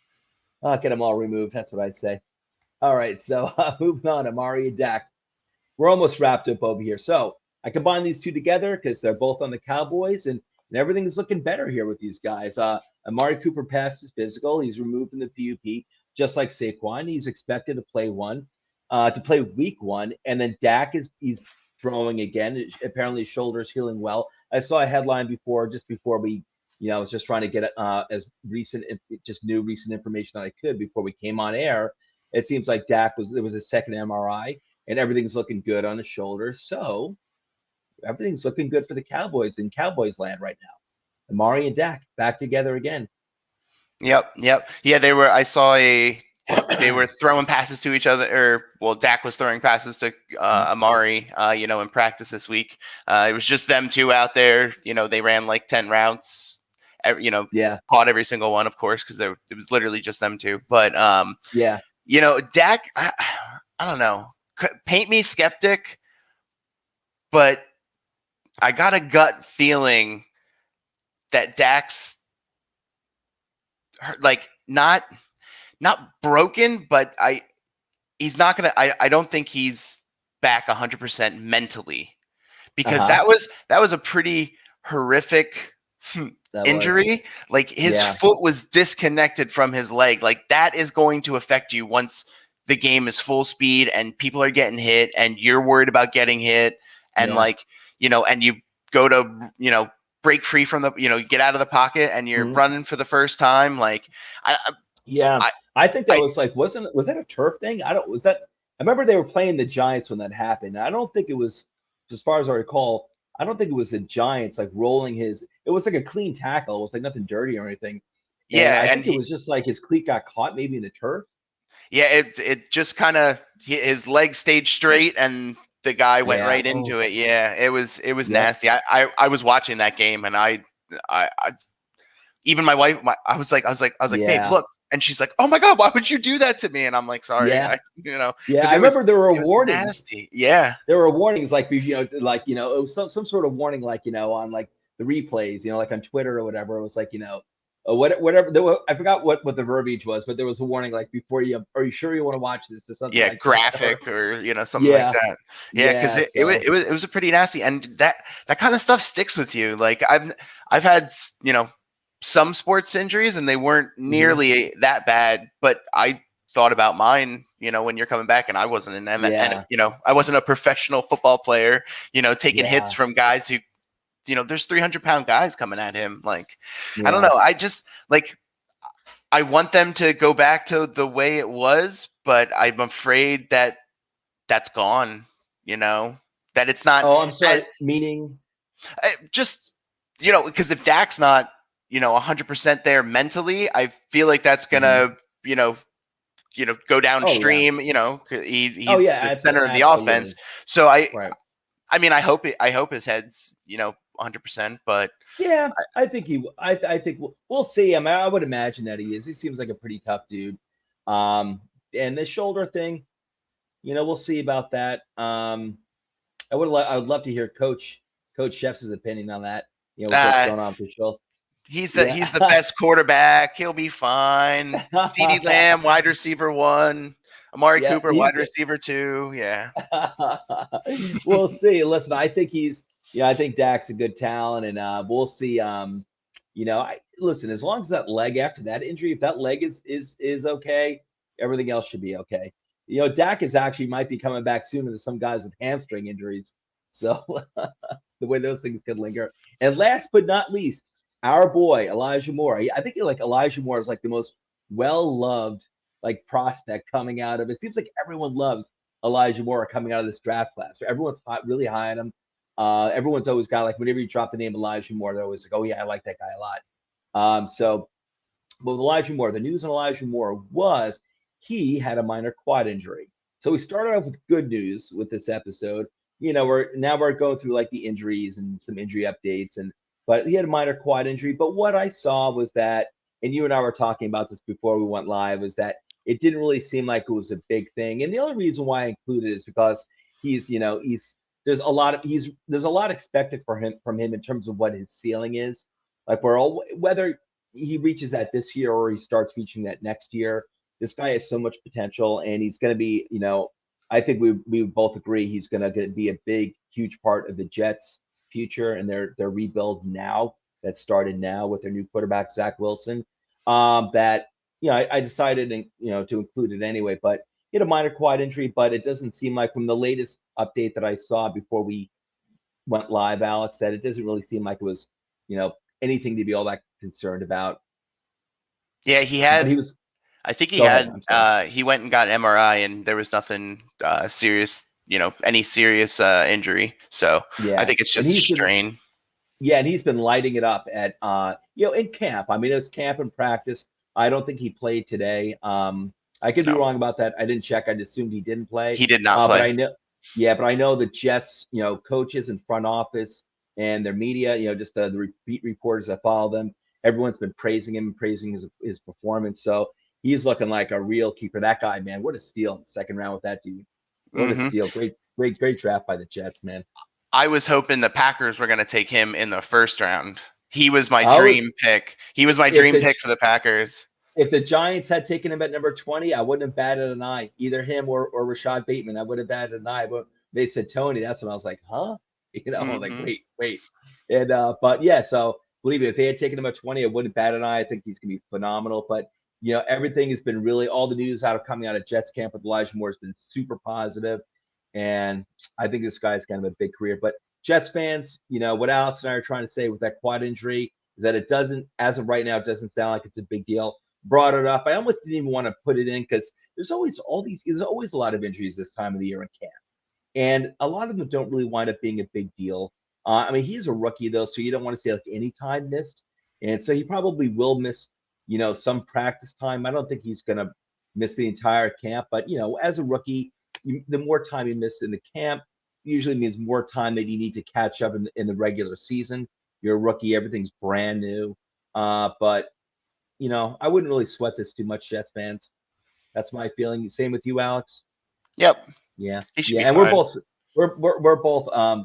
I'll get them all removed. That's what I say. All right. So moving on, AMARI and Dak. We're almost wrapped up over here. So I combine these two together because they're both on the Cowboys, and everything's looking better here with these guys. Amari Cooper passed his physical. He's removed from the PUP, just like Saquon. He's expected to play week 1, and then Dak he's throwing again. Apparently, his shoulder's healing well. I saw a headline just before we, I was just trying to get as recent information that I could before we came on air. It seems like there was a second MRI, and everything's looking good on his shoulder. So everything's looking good for the Cowboys in Cowboys land right now. AMARI and Dak back together again. Yep. Yeah, they were throwing passes to each other, Dak was throwing passes to AMARI, in practice this week. It was just them two out there. They ran like 10 routes. Caught every single one, of course, because it was literally just them two. But Dak, I don't know. Paint me skeptic, but I got a gut feeling that Dak's like not broken, but he's not gonna. I don't think he's back 100% mentally, because that was a pretty horrific injury. Like his foot was disconnected from his leg. Like that is going to affect you once the game is full speed and people are getting hit and you're worried about getting hit and and you go to, break free from the, get out of the pocket and you're running for the first time. Like, I think that was like, was that a turf thing? I remember they were playing the Giants when that happened. I don't think it was, as far as I recall, I don't think it was the Giants like rolling it was like a clean tackle. It was like nothing dirty or anything. And I think it was just like his cleat got caught maybe in the turf. Yeah, it just kind of, his leg stayed straight and the guy went right into it. Yeah, it was nasty. I was watching that game and I even my wife, I was like, babe, look. And she's like, "Oh my God, why would you do that to me?" And I'm like, "Sorry." I remember there were warnings. Nasty. Yeah, there were warnings like it was some sort of warning, like on like the replays, like on Twitter or whatever. It was like whatever. I forgot what the verbiage was, but there was a warning like before are you sure you want to watch this or something? Yeah, like graphic or something like that. Yeah, because it was a pretty nasty, and that kind of stuff sticks with you. Like I've had some sports injuries and they weren't nearly that bad, but I thought about mine, when you're coming back, and I wasn't an I wasn't a professional football player, taking hits from guys who, there's 300-pound guys coming at him. Like, I don't know. I just like, I want them to go back to the way it was, but I'm afraid that that's gone, that it's not. Oh, I'm sorry. Meaning just, because if Dak's not, 100% there mentally, I feel like that's gonna, go downstream. He's the center of the offense. So I mean, I hope his head's 100%. But I think we'll see. I mean, I would imagine that he is. He seems like a pretty tough dude. And the shoulder thing, we'll see about that. I would love to hear Coach Sheff's opinion on that. What's going on for sure. He's the best quarterback. He'll be fine. CeeDee Lamb, wide receiver 1. AMARI Cooper, wide receiver 2. Yeah. We'll see. Listen, I think I think Dak's a good talent, and we'll see. Listen, as long as that leg after that injury, if that leg is okay, everything else should be okay. Dak might be coming back sooner than some guys with hamstring injuries. So the way those things could linger. And last but not least, our boy Elijah Moore. I think Elijah Moore is like the most well-loved like prospect coming out of it. Seems like everyone loves Elijah Moore coming out of this draft class. Everyone's really high on him. Everyone's always got like, whenever you drop the name Elijah Moore, they're always like, "Oh yeah, I like that guy a lot." But with Elijah Moore, the news on Elijah Moore was he had a minor quad injury. So we started off with good news with this episode. We're going through like the injuries and some injury updates, but he had a minor quad injury. But what I saw was that, and you and I were talking about this before we went live, was that it didn't really seem like it was a big thing. And the only reason why I included it is because there's a lot expected from him in terms of what his ceiling is. Like whether he reaches that this year or he starts reaching that next year, this guy has so much potential, and he's going to be, I think we both agree he's going to be a big, huge part of the Jets' future and their rebuild now that started now with their new quarterback Zach Wilson. That I decided to include it anyway, but he had a minor quad injury, but it doesn't seem like from the latest update that I saw before we went live, Alex, that it doesn't really seem like it was anything to be all that concerned about. Yeah, he had. He was. I think he had. He went and got an MRI, and there was nothing serious. Any serious injury. So yeah, I think it's just a strain. And he's been lighting it up at in camp. I mean, it was camp and practice. I don't think he played today. I could be wrong about that. I didn't check. I assumed he didn't play. He did not play. But I know the Jets, coaches and front office and their media, just the beat reporters that follow them, everyone's been praising him, praising his performance. So he's looking like a real keeper. That guy, man, what a steal in the second round with that dude. What a steal. Great draft by the Jets, man. I was hoping the Packers were going to take him in the first round. He was my dream pick. He was my dream pick for the Packers. If the Giants had taken him at number 20, I wouldn't have batted an eye. Either him or RASHOD Bateman, I would have batted an eye. But they said Tony. That's when I was like, huh? I was like, wait. And but yeah, so believe me, if they had taken him at 20, I wouldn't have batted an eye. I think he's gonna be phenomenal. But everything has been really, all the news coming out of Jets camp with Elijah Moore has been super positive. And I think this guy's kind of a big career. But Jets fans, what Alex and I are trying to say with that quad injury is that it doesn't, as of right now, it doesn't sound like it's a big deal. Brought it up. I almost didn't even want to put it in because there's always a lot of injuries this time of the year in camp. And a lot of them don't really wind up being a big deal. I mean, he's a rookie though, so you don't want to say like any time missed. And so he probably will miss, some practice time. I don't think he's going to miss the entire camp, but as a rookie, the more time you miss in the camp usually means more time that you need to catch up in the regular season. You're a rookie, everything's brand new. But I wouldn't really sweat this too much, Jets fans. That's my feeling. Same with you, Alex. Yep. Yeah. And we're both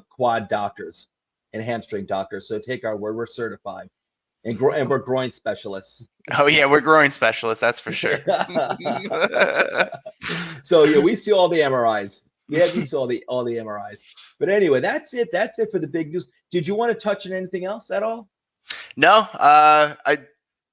quad doctors and hamstring doctors. So take our word. We're certified, and we're groin specialists. Oh yeah, we're groin specialists. That's for sure. So yeah, we see all the MRIs. Yeah, we see all the MRIs. But anyway, that's it. That's it for the big news. Did you want to touch on anything else at all? No.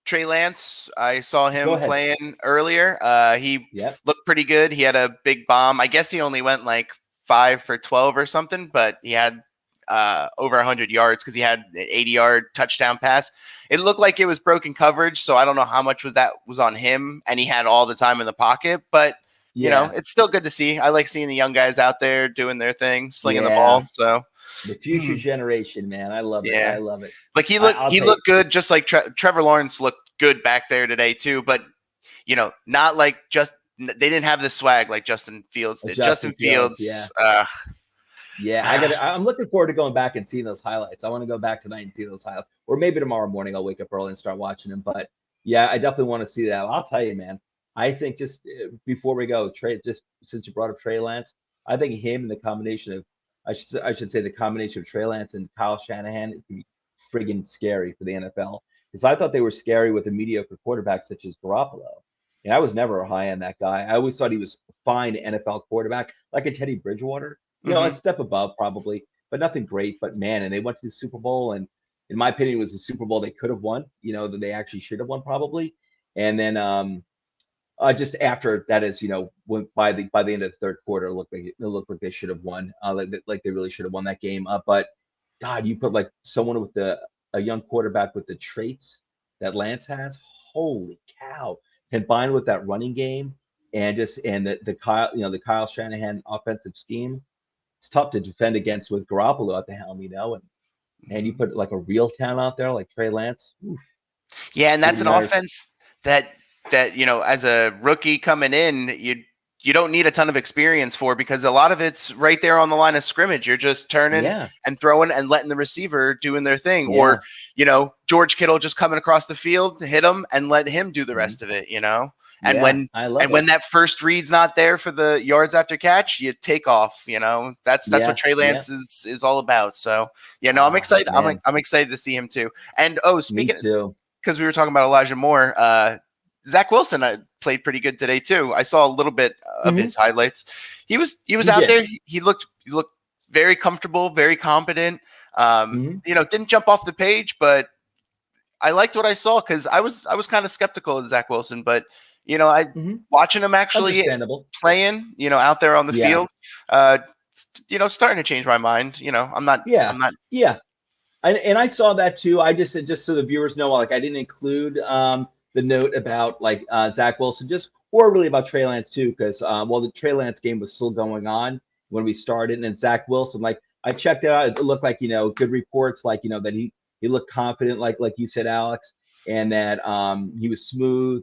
Trey Lance, I saw him playing earlier. He looked pretty good. He had a big bomb. I guess he only went like 5 for 12 or something, but he had over 100 yards because he had an 80-yard touchdown pass. It looked like it was broken coverage, so I don't know how much was on him, and he had all the time in the pocket. But it's still good to see. I like seeing the young guys out there doing their thing, slinging the ball. So. The future generation, man. I love it. I love it. Like he looked good, just like Trevor Lawrence looked good back there today too. But not like they didn't have the swag like Justin Fields did. Justin Fields, I'm looking forward to going back and seeing those highlights. I want to go back tonight and see those highlights, or maybe tomorrow morning I'll wake up early and start watching them. But yeah, I definitely want to see that. I'll tell you, man. I think just before we go, Trey, just since you brought up Trey Lance, I think him and the combination of I should say the combination of Trey Lance and Kyle Shanahan is going to be friggin' scary for the NFL. Because I thought they were scary with a mediocre quarterback such as Garoppolo. And I was never high on that guy. I always thought he was a fine NFL quarterback, like a Teddy Bridgewater. A step above probably, but nothing great. But man, and they went to the Super Bowl, and in my opinion, it was the Super Bowl they could have won. That they actually should have won probably. And then just after that is, by the end of the third quarter, it looked like they should have won, like they really should have won that game. But God, you put like someone with a young quarterback with the traits that Lance has, holy cow! Combined with that running game and the Kyle Shanahan offensive scheme, it's tough to defend against with Garoppolo at the helm, and you put like a real talent out there like Trey Lance. Oof. Yeah, and that's an offense that as a rookie coming in, you don't need a ton of experience for, because a lot of it's right there on the line of scrimmage. You're just turning and throwing and letting the receiver doing their thing. Or, George Kittle just coming across the field, hit him and let him do the rest of it, And when that first read's not there for the yards after catch, you take off. You know, that's what Trey Lance is all about. So yeah, no, I'm excited. I'm excited to see him too. And speaking, because we were talking about Elijah Moore, Zach Wilson played pretty good today too. I saw a little bit of his highlights. He was out there. He looked very comfortable, very competent. You know, didn't jump off the page, but I liked what I saw because I was kind of skeptical of Zach Wilson, but you know, watching him actually playing, you know, out there on the field, you know, starting to change my mind. You know, I'm not. And I saw that too. I just so the viewers know, like I didn't include the note about like Zach Wilson, or really about Trey Lance too, because the Trey Lance game was still going on when we started, and Zach Wilson, like I checked it out, it looked like, you know, good reports, like, you know, that he looked confident, like you said, Alex, and that he was smooth,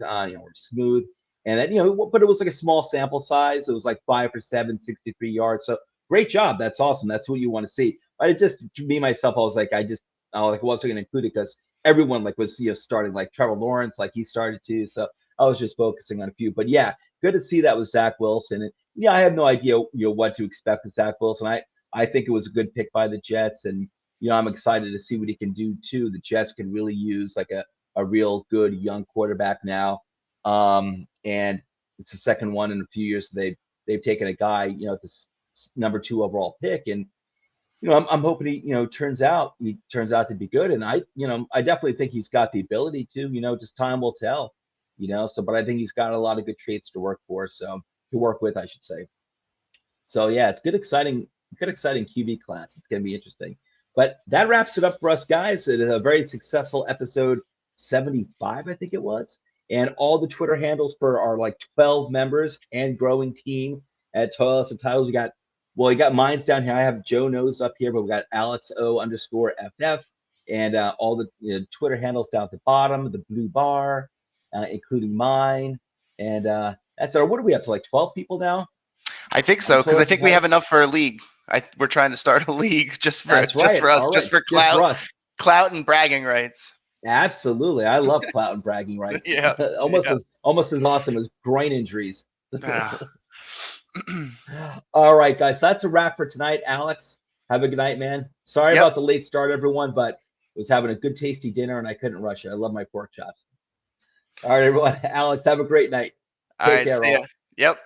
smooth, and that, you know, but it was like a small sample size. It was like 5 for 7, 63 yards. So great job. That's awesome. That's what you want to see. But it just, me myself, I was like, I wasn't going to include it because everyone like was, you know, starting, like Trevor Lawrence, like he started to. So I was just focusing on a few. But yeah, good to see that with Zach Wilson. And yeah, I have no idea, you know, what to expect with Zach Wilson. I think it was a good pick by the Jets, and you know, I'm excited to see what he can do too. The Jets can really use like a real good young quarterback now, and it's the second one in a few years. They've taken a guy, you know, this number 2 overall pick, and you know, I'm hoping he, you know, turns out to be good. And I definitely think he's got the ability to, you know, just time will tell, you know. So, but I think he's got a lot of good traits to work with, I should say. So yeah, it's good, exciting QB class. It's going to be interesting. But that wraps it up for us, guys. It is a very successful episode 75, I think it was. And all the Twitter handles for our like 12 members and growing team at Toilets and Titles. You got mine's down here. I have Joe Knows up here, but we got AlexO_FF and all the Twitter handles down at the bottom, the blue bar, including mine. And that's what are we up to, like 12 people now? I think so, because I think we have enough for a league. We're trying to start a league just for us, just for clout and bragging rights. Absolutely, I love clout and bragging rights. Almost as awesome as groin injuries. All right, guys, that's a wrap for tonight. Alex, have a good night, man. Sorry about the late start, everyone, but I was having a good, tasty dinner and I couldn't rush it. I love my pork chops. All right, everyone. Alex, have a great night. Take care. See ya. Yep.